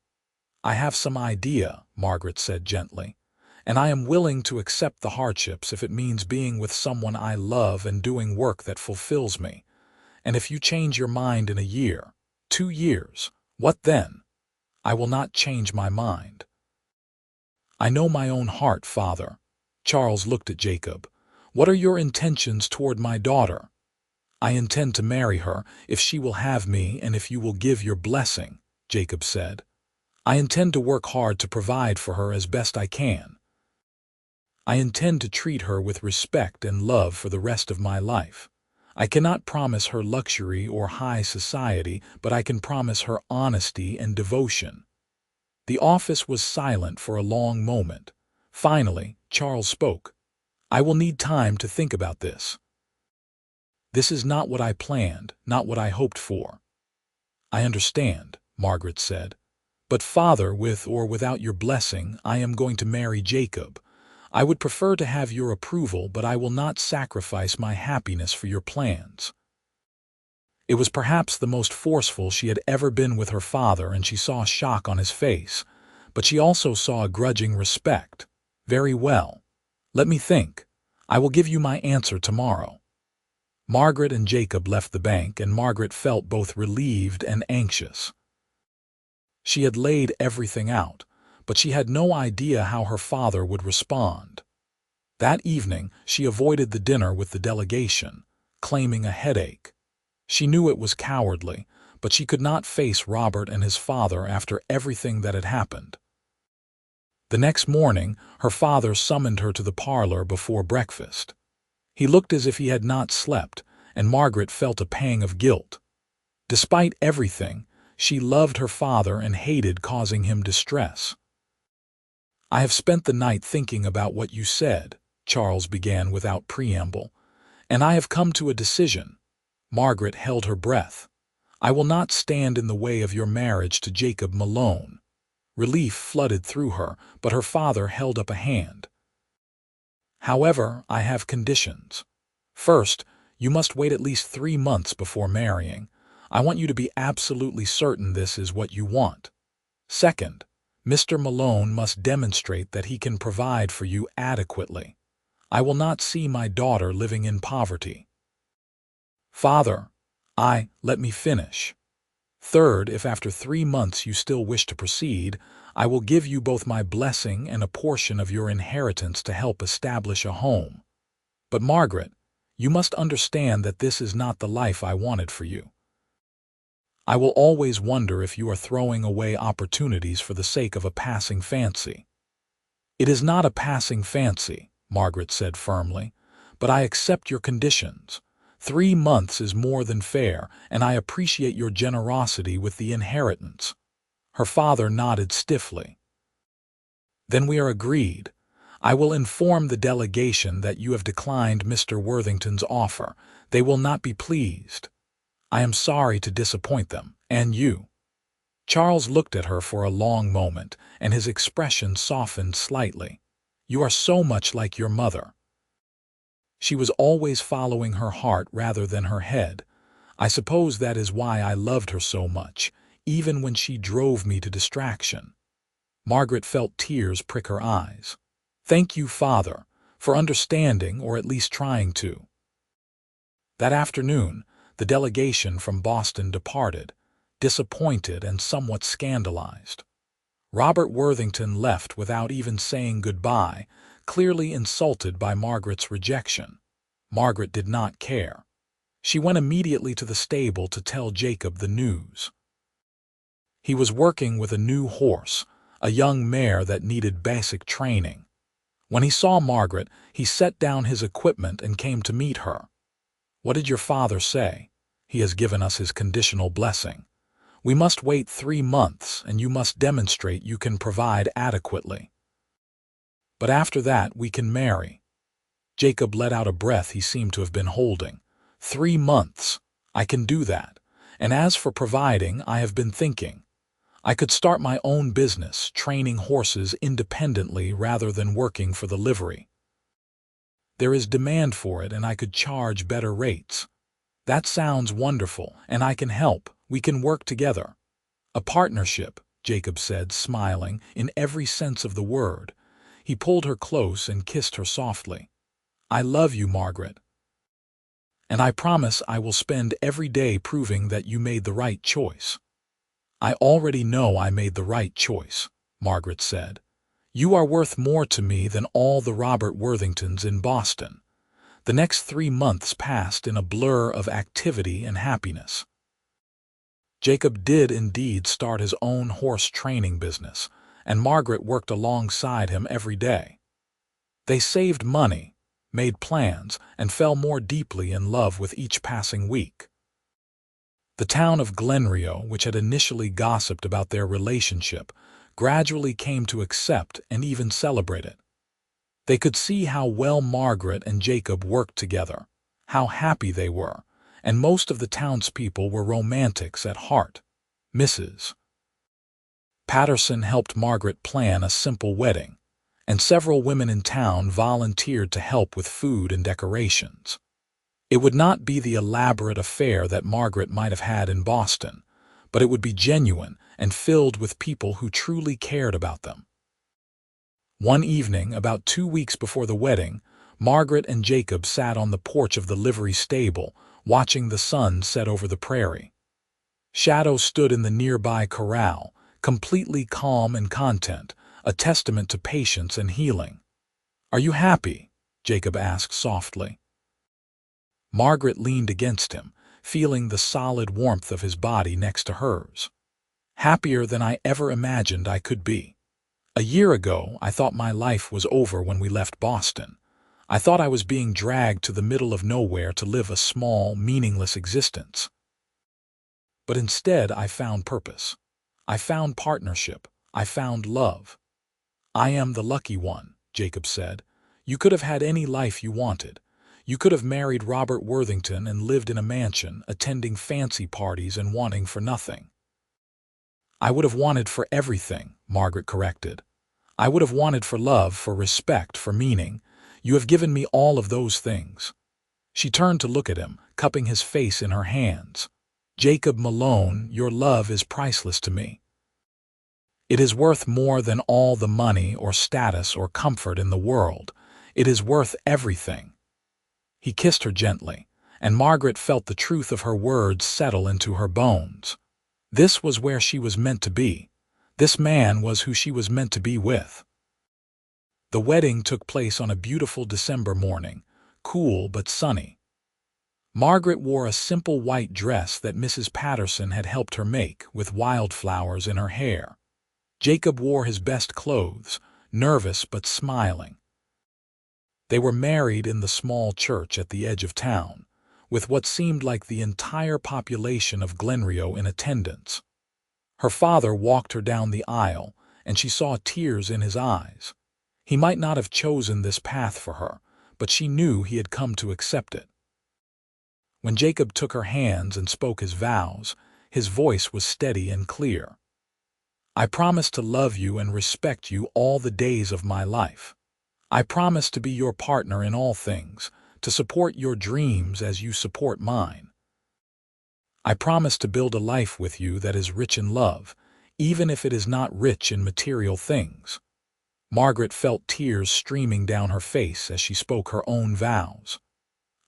"I have some idea," Margaret said gently, "and I am willing to accept the hardships if it means being with someone I love and doing work that fulfills me. And if you change your mind in a year, 2 years, what then? I will not change my mind." "I know my own heart, Father." Charles looked at Jacob. "What are your intentions toward my daughter?" "I intend to marry her, if she will have me and if you will give your blessing," Jacob said. "I intend to work hard to provide for her as best I can. I intend to treat her with respect and love for the rest of my life. I cannot promise her luxury or high society, but I can promise her honesty and devotion." The office was silent for a long moment. Finally, Charles spoke. "I will need time to think about this. This is not what I planned, not what I hoped for." "I understand," Margaret said. "But Father, with or without your blessing, I am going to marry Jacob. I would prefer to have your approval, but I will not sacrifice my happiness for your plans." It was perhaps the most forceful she had ever been with her father, and she saw shock on his face, but she also saw a grudging respect. "Very well. Let me think. I will give you my answer tomorrow." Margaret and Jacob left the bank, and Margaret felt both relieved and anxious. She had laid everything out, but she had no idea how her father would respond. That evening, she avoided the dinner with the delegation, claiming a headache. She knew it was cowardly, but she could not face Robert and his father after everything that had happened. The next morning, her father summoned her to the parlor before breakfast. He looked as if he had not slept, and Margaret felt a pang of guilt. Despite everything, she loved her father and hated causing him distress. "I have spent the night thinking about what you said," Charles began without preamble, "and I have come to a decision." Margaret held her breath. "I will not stand in the way of your marriage to Jacob Malone." Relief flooded through her, but her father held up a hand. "However, I have conditions. First, you must wait at least 3 months before marrying. I want you to be absolutely certain this is what you want. Second, Mr. Malone must demonstrate that he can provide for you adequately. I will not see my daughter living in poverty." "Father, let me finish. Third, if after 3 months you still wish to proceed, I will give you both my blessing and a portion of your inheritance to help establish a home. But Margaret, you must understand that this is not the life I wanted for you. I will always wonder if you are throwing away opportunities for the sake of a passing fancy." "It is not a passing fancy," Margaret said firmly, "but I accept your conditions. 3 months is more than fair, and I appreciate your generosity with the inheritance." Her father nodded stiffly. "Then we are agreed. I will inform the delegation that you have declined Mr. Worthington's offer. They will not be pleased. I am sorry to disappoint them, and you." Charles looked at her for a long moment, and his expression softened slightly. "You are so much like your mother. She was always following her heart rather than her head. I suppose that is why I loved her so much, even when she drove me to distraction. Margaret felt tears prick her eyes. Thank you, Father, for understanding or at least trying to. That afternoon, the delegation from Boston departed, disappointed and somewhat scandalized. Robert Worthington left without even saying goodbye, clearly insulted by Margaret's rejection. Margaret did not care. She went immediately to the stable to tell Jacob the news. He was working with a new horse, a young mare that needed basic training. When he saw Margaret, he set down his equipment and came to meet her. What did your father say? He has given us his conditional blessing. We must wait 3 months, and you must demonstrate you can provide adequately. But after that, we can marry. Jacob let out a breath he seemed to have been holding. 3 months. I can do that. And as for providing, I have been thinking. I could start my own business, training horses independently rather than working for the livery. There is demand for it, and I could charge better rates. That sounds wonderful, and I can help. We can work together. A partnership, Jacob said, smiling, in every sense of the word. He pulled her close and kissed her softly. I love you, Margaret. And I promise I will spend every day proving that you made the right choice. I already know I made the right choice, Margaret said. You are worth more to me than all the Robert Worthingtons in Boston. The next 3 months passed in a blur of activity and happiness. Jacob did indeed start his own horse training business, and Margaret worked alongside him every day. They saved money, made plans, and fell more deeply in love with each passing week. The town of Glenrio, which had initially gossiped about their relationship, gradually came to accept and even celebrate it. They could see how well Margaret and Jacob worked together, how happy they were, and most of the townspeople were romantics at heart. Mrs. Patterson helped Margaret plan a simple wedding, and several women in town volunteered to help with food and decorations. It would not be the elaborate affair that Margaret might have had in Boston, but it would be genuine and filled with people who truly cared about them. One evening, about 2 weeks before the wedding, Margaret and Jacob sat on the porch of the livery stable, watching the sun set over the prairie. Shadow stood in the nearby corral, completely calm and content, a testament to patience and healing. Are you happy? Jacob asked softly. Margaret leaned against him, feeling the solid warmth of his body next to hers. Happier than I ever imagined I could be. A year ago, I thought my life was over when we left Boston. I thought I was being dragged to the middle of nowhere to live a small, meaningless existence. But instead, I found purpose. I found partnership. I found love. I am the lucky one, Jacob said. You could have had any life you wanted. You could have married Robert Worthington and lived in a mansion, attending fancy parties and wanting for nothing. I would have wanted for everything, Margaret corrected. I would have wanted for love, for respect, for meaning. You have given me all of those things. She turned to look at him, cupping his face in her hands. Jacob Malone, your love is priceless to me. It is worth more than all the money or status or comfort in the world. It is worth everything. He kissed her gently, and Margaret felt the truth of her words settle into her bones. This was where she was meant to be. This man was who she was meant to be with. The wedding took place on a beautiful December morning, cool but sunny. Margaret wore a simple white dress that Mrs. Patterson had helped her make, with wildflowers in her hair. Jacob wore his best clothes, nervous but smiling. They were married in the small church at the edge of town, with what seemed like the entire population of Glenrio in attendance. Her father walked her down the aisle, and she saw tears in his eyes. He might not have chosen this path for her, but she knew he had come to accept it. When Jacob took her hands and spoke his vows, his voice was steady and clear. I promise to love you and respect you all the days of my life. I promise to be your partner in all things, to support your dreams as you support mine. I promise to build a life with you that is rich in love, even if it is not rich in material things. Margaret felt tears streaming down her face as she spoke her own vows.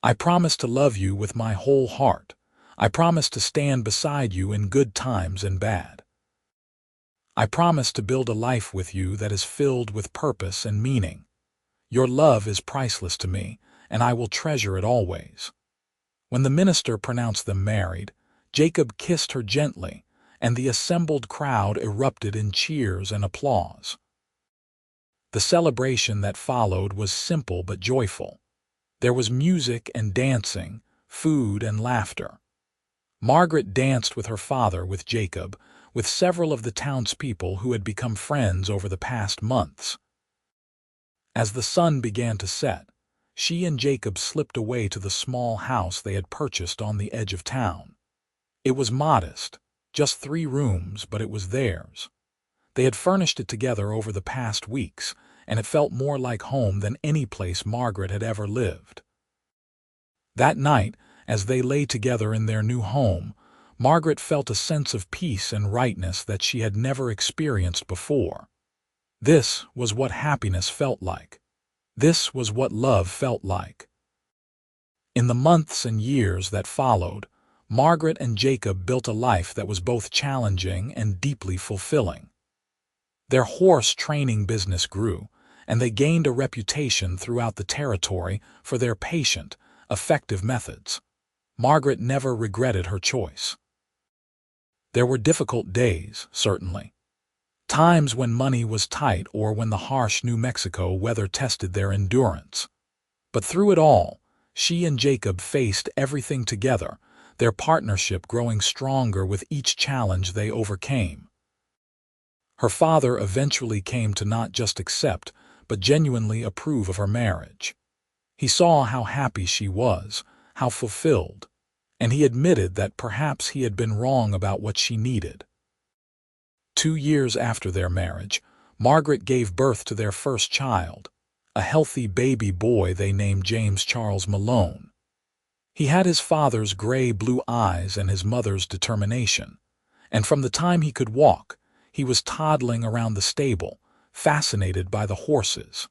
I promise to love you with my whole heart. I promise to stand beside you in good times and bad. I promise to build a life with you that is filled with purpose and meaning. Your love is priceless to me, and I will treasure it always. When the minister pronounced them married, Jacob kissed her gently, and the assembled crowd erupted in cheers and applause. The celebration that followed was simple but joyful. There was music and dancing, food and laughter. Margaret danced with her father, with Jacob, with several of the townspeople who had become friends over the past months. As the sun began to set, she and Jacob slipped away to the small house they had purchased on the edge of town. It was modest, just 3 rooms, but it was theirs. They had furnished it together over the past weeks, and it felt more like home than any place Margaret had ever lived. That night, as they lay together in their new home, Margaret felt a sense of peace and rightness that she had never experienced before. This was what happiness felt like. This was what love felt like. In the months and years that followed, Margaret and Jacob built a life that was both challenging and deeply fulfilling. Their horse training business grew, and they gained a reputation throughout the territory for their patient, effective methods. Margaret never regretted her choice. There were difficult days, certainly. Times when money was tight or when the harsh New Mexico weather tested their endurance. But through it all, she and Jacob faced everything together, their partnership growing stronger with each challenge they overcame. Her father eventually came to not just accept, but genuinely approve of her marriage. He saw how happy she was, how fulfilled, and he admitted that perhaps he had been wrong about what she needed. 2 years after their marriage, Margaret gave birth to their first child, a healthy baby boy they named James Charles Malone. He had his father's gray-blue eyes and his mother's determination, and from the time he could walk, he was toddling around the stable, fascinated by the horses.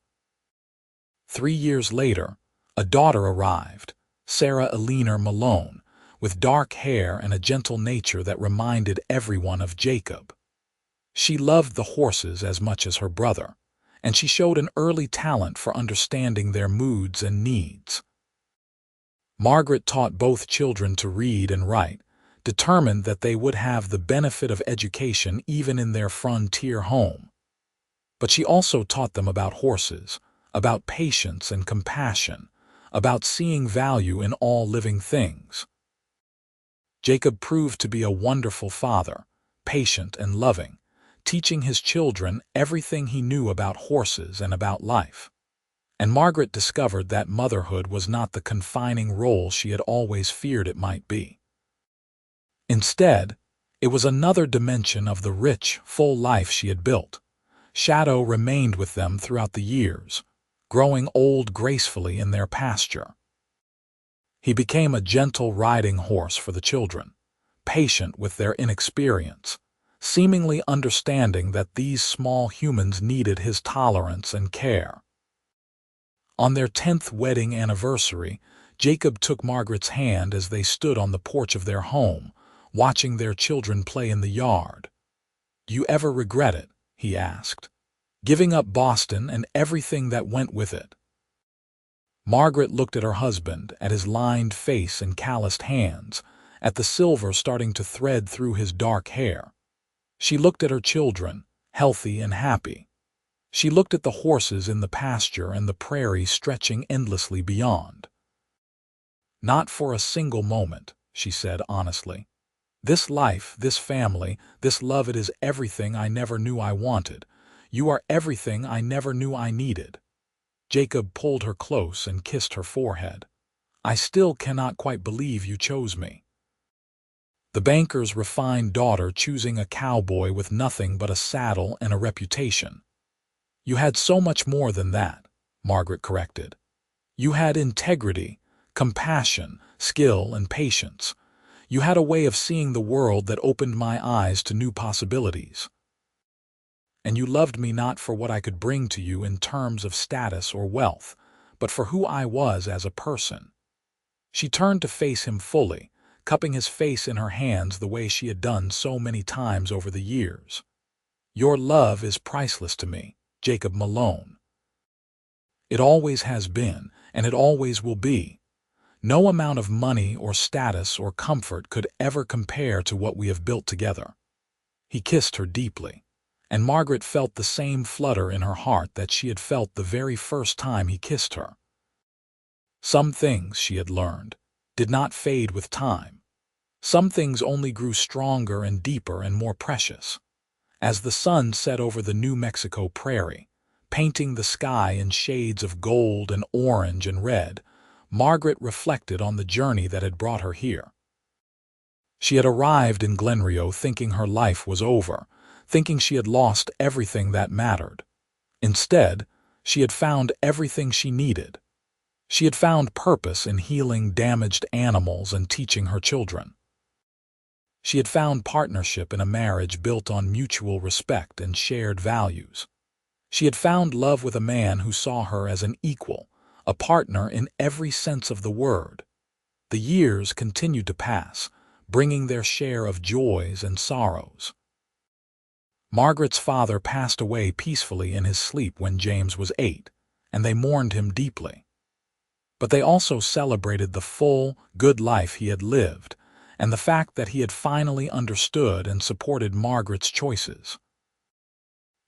3 years later, a daughter arrived, Sarah Eleanor Malone, with dark hair and a gentle nature that reminded everyone of Jacob. She loved the horses as much as her brother, and she showed an early talent for understanding their moods and needs. Margaret taught both children to read and write, determined that they would have the benefit of education even in their frontier home. But she also taught them about horses, about patience and compassion, about seeing value in all living things. Jacob proved to be a wonderful father, patient and loving, teaching his children everything he knew about horses and about life. And Margaret discovered that motherhood was not the confining role she had always feared it might be. Instead, it was another dimension of the rich, full life she had built. Shadow remained with them throughout the years, growing old gracefully in their pasture. He became a gentle riding horse for the children, patient with their inexperience, seemingly understanding that these small humans needed his tolerance and care. On their 10th wedding anniversary, Jacob took Margaret's hand as they stood on the porch of their home, watching their children play in the yard. "Do you ever regret it?" he asked. "Giving up Boston and everything that went with it?" Margaret looked at her husband, at his lined face and calloused hands, at the silver starting to thread through his dark hair. She looked at her children, healthy and happy. She looked at the horses in the pasture and the prairie stretching endlessly beyond. "Not for a single moment," she said honestly. "This life, this family, this love, it is everything I never knew I wanted. You are everything I never knew I needed." Jacob pulled her close and kissed her forehead. "I still cannot quite believe you chose me." The banker's refined daughter choosing a cowboy with nothing but a saddle and a reputation. "You had so much more than that," Margaret corrected. "You had integrity, compassion, skill, and patience. You had a way of seeing the world that opened my eyes to new possibilities. And you loved me not for what I could bring to you in terms of status or wealth, but for who I was as a person. She turned to face him fully, cupping his face in her hands the way she had done so many times over the years. Your love is priceless to me, Jacob Malone. It always has been, and it always will be. No amount of money or status or comfort could ever compare to what we have built together. He kissed her deeply, and Margaret felt the same flutter in her heart that she had felt the very first time he kissed her. Some things, she had learned, did not fade with time. Some things only grew stronger and deeper and more precious. As the sun set over the New Mexico prairie, painting the sky in shades of gold and orange and red, Margaret reflected on the journey that had brought her here. She had arrived in Glenrio thinking her life was over, thinking she had lost everything that mattered. Instead, she had found everything she needed. She had found purpose in healing damaged animals and teaching her children. She had found partnership in a marriage built on mutual respect and shared values. She had found love with a man who saw her as an equal, a partner in every sense of the word. The years continued to pass, bringing their share of joys and sorrows. Margaret's father passed away peacefully in his sleep when James was 8, and they mourned him deeply. But they also celebrated the full, good life he had lived, and the fact that he had finally understood and supported Margaret's choices.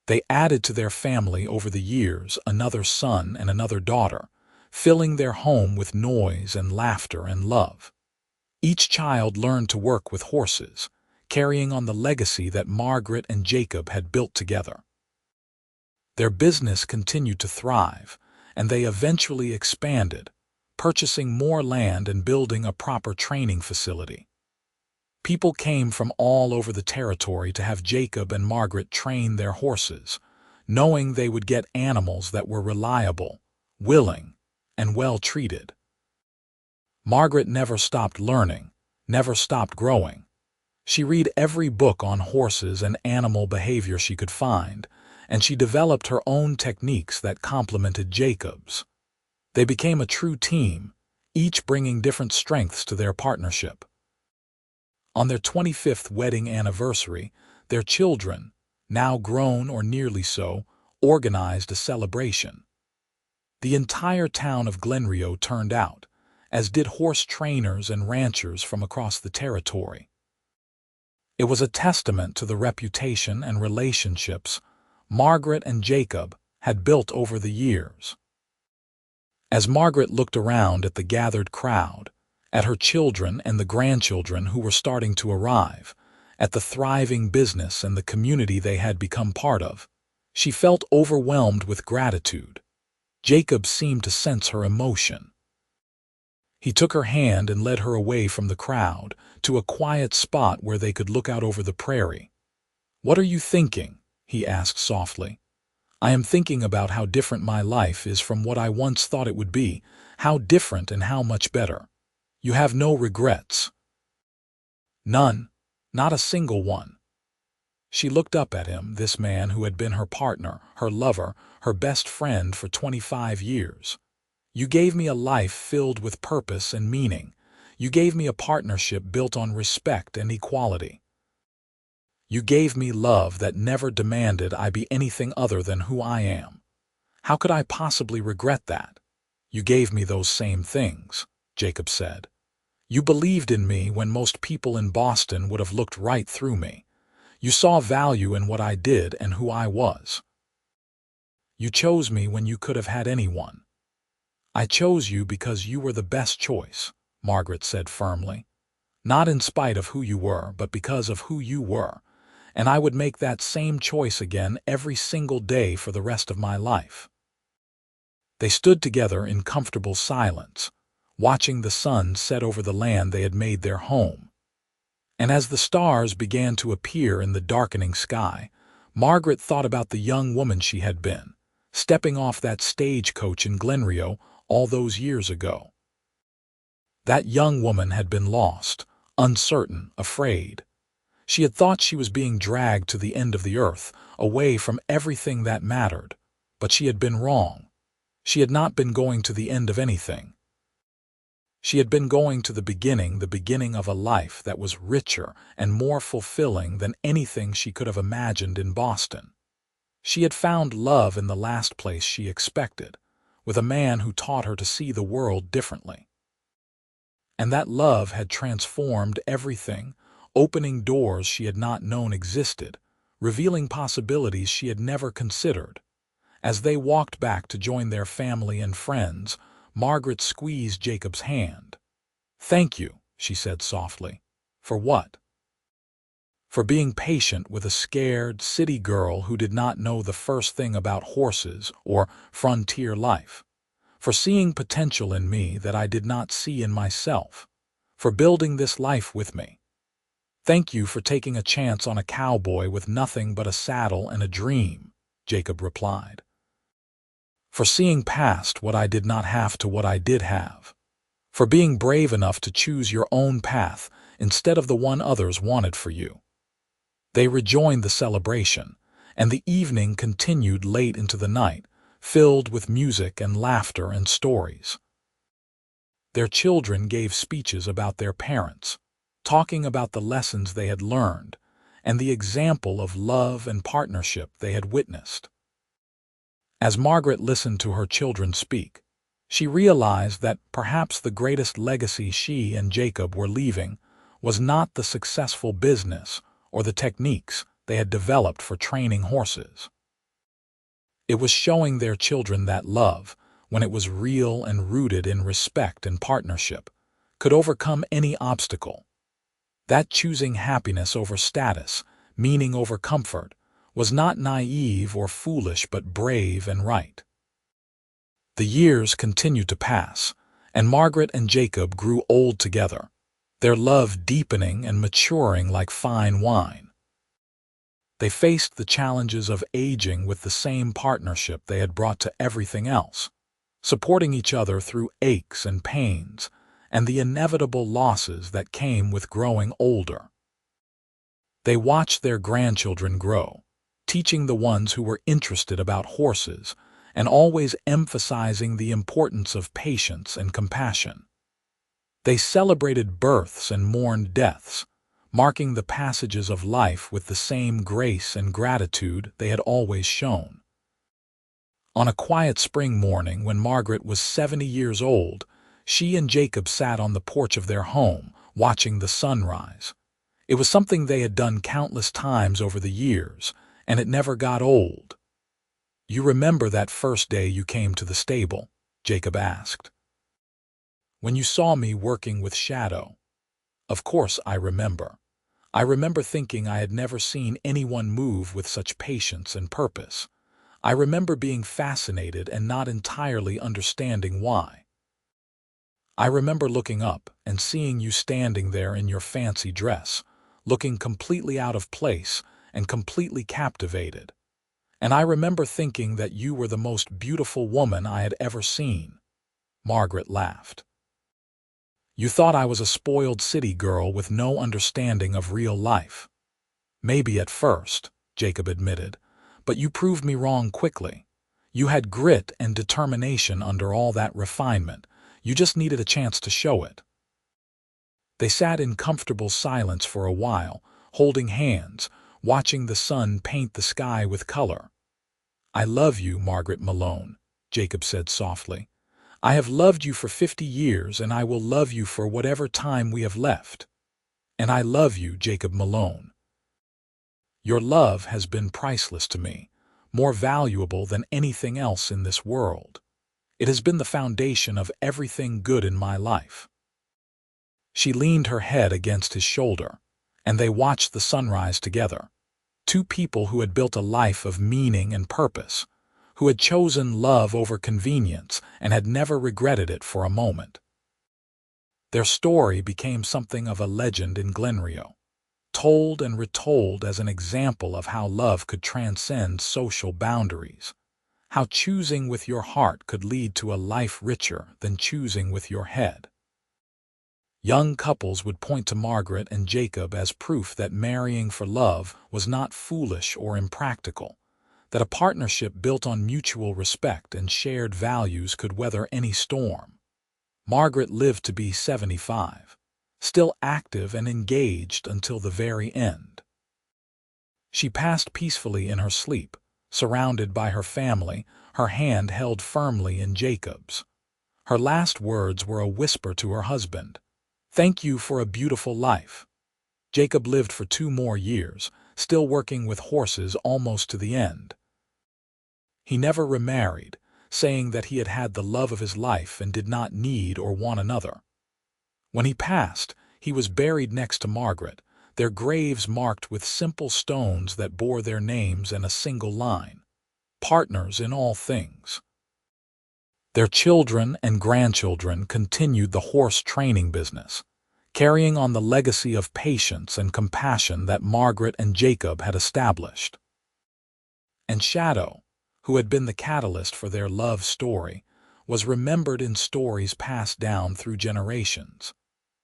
They added to their family over the years another son and another daughter, filling their home with noise and laughter and love. Each child learned to work with horses, carrying on the legacy that Margaret and Jacob had built together. Their business continued to thrive, and they eventually expanded, purchasing more land and building a proper training facility. People came from all over the territory to have Jacob and Margaret train their horses, knowing they would get animals that were reliable, willing, and well treated. Margaret never stopped learning, never stopped growing. She read every book on horses and animal behavior she could find, and she developed her own techniques that complemented Jacob's. They became a true team, each bringing different strengths to their partnership. On their 25th wedding anniversary, their children, now grown or nearly so, organized a celebration. The entire town of Glenrio turned out, as did horse trainers and ranchers from across the territory. It was a testament to the reputation and relationships Margaret and Jacob had built over the years. As Margaret looked around at the gathered crowd, at her children and the grandchildren who were starting to arrive, at the thriving business and the community they had become part of, she felt overwhelmed with gratitude. Jacob seemed to sense her emotion. He took her hand and led her away from the crowd to a quiet spot where they could look out over the prairie. "What are you thinking?" he asked softly. "I am thinking about how different my life is from what I once thought it would be, how different and how much better. You have no regrets." "None, not a single one." She looked up at him, this man who had been her partner, her lover, her best friend for 25 years. "You gave me a life filled with purpose and meaning. You gave me a partnership built on respect and equality. You gave me love that never demanded I be anything other than who I am. How could I possibly regret that? You gave me those same things," Jacob said. "You believed in me when most people in Boston would have looked right through me. You saw value in what I did and who I was. You chose me when you could have had anyone." "I chose you because you were the best choice," Margaret said firmly. "Not in spite of who you were, but because of who you were. And I would make that same choice again every single day for the rest of my life." They stood together in comfortable silence, watching the sun set over the land they had made their home. And as the stars began to appear in the darkening sky, Margaret thought about the young woman she had been, stepping off that stagecoach in Glenrio all those years ago. That young woman had been lost, uncertain, afraid. She had thought she was being dragged to the end of the earth, away from everything that mattered, but she had been wrong. She had not been going to the end of anything. She had been going to the beginning of a life that was richer and more fulfilling than anything she could have imagined in Boston. She had found love in the last place she expected, with a man who taught her to see the world differently. And that love had transformed everything, opening doors she had not known existed, revealing possibilities she had never considered. As they walked back to join their family and friends, Margaret squeezed Jacob's hand. "Thank you," she said softly. "For what?" "For being patient with a scared city girl who did not know the first thing about horses or frontier life. For seeing potential in me that I did not see in myself. For building this life with me. Thank you for taking a chance on a cowboy with nothing but a saddle and a dream," Jacob replied. "For seeing past what I did not have to what I did have. For being brave enough to choose your own path instead of the one others wanted for you." They rejoined the celebration, and the evening continued late into the night, filled with music and laughter and stories. Their children gave speeches about their parents, talking about the lessons they had learned and the example of love and partnership they had witnessed. As Margaret listened to her children speak, she realized that perhaps the greatest legacy she and Jacob were leaving was not the successful business or the techniques they had developed for training horses. It was showing their children that love, when it was real and rooted in respect and partnership, could overcome any obstacle. That choosing happiness over status, meaning over comfort, was not naive or foolish but brave and right. The years continued to pass, and Margaret and Jacob grew old together, their love deepening and maturing like fine wine. They faced the challenges of aging with the same partnership they had brought to everything else, supporting each other through aches and pains and the inevitable losses that came with growing older. They watched their grandchildren grow, teaching the ones who were interested about horses and always emphasizing the importance of patience and compassion. They celebrated births and mourned deaths, marking the passages of life with the same grace and gratitude they had always shown. On a quiet spring morning when Margaret was 70 years old, she and Jacob sat on the porch of their home, watching the sunrise. It was something they had done countless times over the years, and it never got old. "You remember that first day you came to the stable?" Jacob asked. "When you saw me working with Shadow?" "Of course I remember. I remember thinking I had never seen anyone move with such patience and purpose. I remember being fascinated and not entirely understanding why. I remember looking up and seeing you standing there in your fancy dress, looking completely out of place and completely captivated. And I remember thinking that you were the most beautiful woman I had ever seen." Margaret laughed. "You thought I was a spoiled city girl with no understanding of real life." "Maybe at first," Jacob admitted, "but you proved me wrong quickly. You had grit and determination under all that refinement. You just needed a chance to show it." They sat in comfortable silence for a while, holding hands, watching the sun paint the sky with color. "I love you, Margaret Malone," Jacob said softly. "I have loved you for 50 years, and I will love you for whatever time we have left. And I love you, Jacob Malone. Your love has been priceless to me, more valuable than anything else in this world. It has been the foundation of everything good in my life." She leaned her head against his shoulder, and they watched the sunrise together. Two people who had built a life of meaning and purpose, who had chosen love over convenience and had never regretted it for a moment. Their story became something of a legend in Glenrio, told and retold as an example of how love could transcend social boundaries, how choosing with your heart could lead to a life richer than choosing with your head. Young couples would point to Margaret and Jacob as proof that marrying for love was not foolish or impractical, that a partnership built on mutual respect and shared values could weather any storm. Margaret lived to be 75, still active and engaged until the very end. She passed peacefully in her sleep, surrounded by her family, her hand held firmly in Jacob's. Her last words were a whisper to her husband, "Thank you for a beautiful life." Jacob lived for 2 more years, still working with horses almost to the end. He never remarried, saying that he had had the love of his life and did not need or want another. When he passed, he was buried next to Margaret, their graves marked with simple stones that bore their names and a single line, "Partners in all things." Their children and grandchildren continued the horse training business, carrying on the legacy of patience and compassion that Margaret and Jacob had established. And Shadow, who had been the catalyst for their love story, was remembered in stories passed down through generations.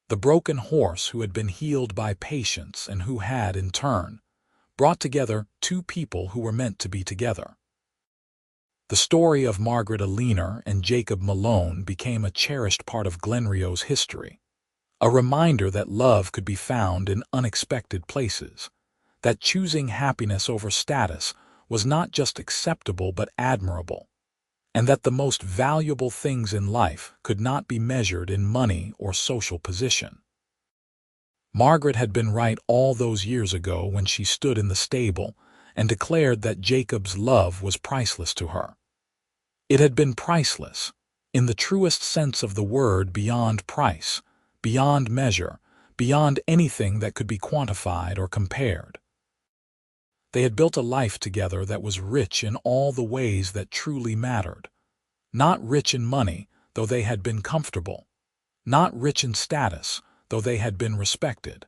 The broken horse who had been healed by patience and who had, in turn, brought together 2 people who were meant to be together. The story of Margaret Eleanor and Jacob Malone became a cherished part of Glenrio's history, a reminder that love could be found in unexpected places, that choosing happiness over status was not just acceptable but admirable, and that the most valuable things in life could not be measured in money or social position. Margaret had been right all those years ago when she stood in the stable and declared that Jacob's love was priceless to her. It had been priceless, in the truest sense of the word, beyond price, beyond measure, beyond anything that could be quantified or compared. They had built a life together that was rich in all the ways that truly mattered. Not rich in money, though they had been comfortable. Not rich in status, though they had been respected.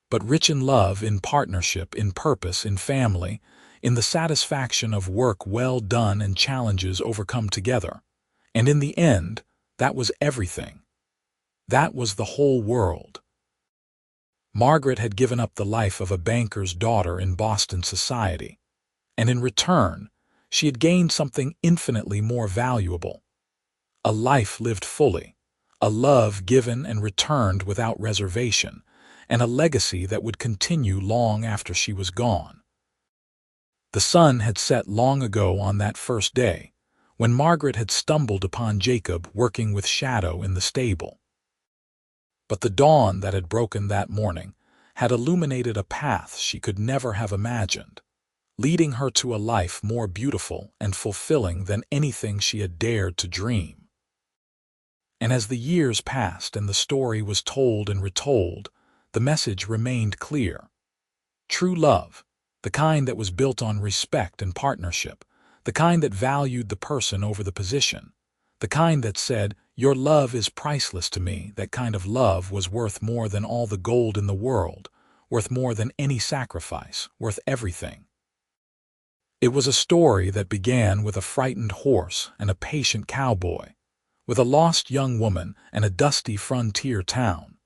But rich in love, in partnership, in purpose, in family, in the satisfaction of work well done and challenges overcome together. And in the end, that was everything. That was the whole world. Margaret had given up the life of a banker's daughter in Boston society, and in return, she had gained something infinitely more valuable. A life lived fully, a love given and returned without reservation, and a legacy that would continue long after she was gone. The sun had set long ago on that first day, when Margaret had stumbled upon Jacob working with Shadow in the stable. But the dawn that had broken that morning had illuminated a path she could never have imagined, leading her to a life more beautiful and fulfilling than anything she had dared to dream. And as the years passed and the story was told and retold, the message remained clear. True love, the kind that was built on respect and partnership, the kind that valued the person over the position, the kind that said, "Your love is priceless to me," that kind of love was worth more than all the gold in the world, worth more than any sacrifice, worth everything. It was a story that began with a frightened horse and a patient cowboy, with a lost young woman and a dusty frontier town.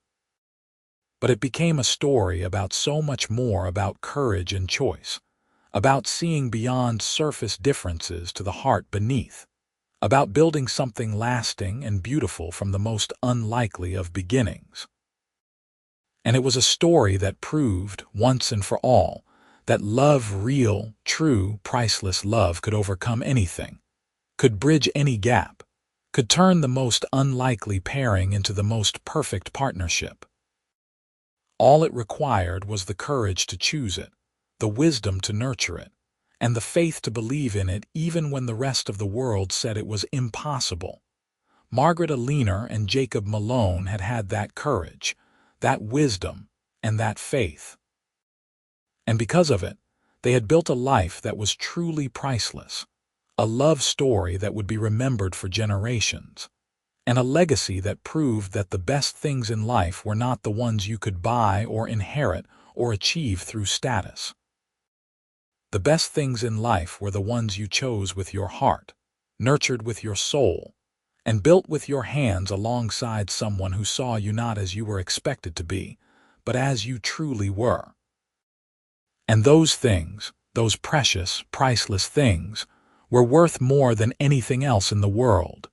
But it became a story about so much more, about courage and choice, about seeing beyond surface differences to the heart beneath, about building something lasting and beautiful from the most unlikely of beginnings. And it was a story that proved, once and for all, that love, real, true, priceless love, could overcome anything, could bridge any gap, could turn the most unlikely pairing into the most perfect partnership. All it required was the courage to choose it, the wisdom to nurture it, and the faith to believe in it even when the rest of the world said it was impossible. Margaret Eleanor and Jacob Malone had had that courage, that wisdom, and that faith. And because of it, they had built a life that was truly priceless, a love story that would be remembered for generations, and a legacy that proved that the best things in life were not the ones you could buy or inherit or achieve through status. The best things in life were the ones you chose with your heart, nurtured with your soul, and built with your hands alongside someone who saw you not as you were expected to be, but as you truly were. And those things, those precious, priceless things, were worth more than anything else in the world.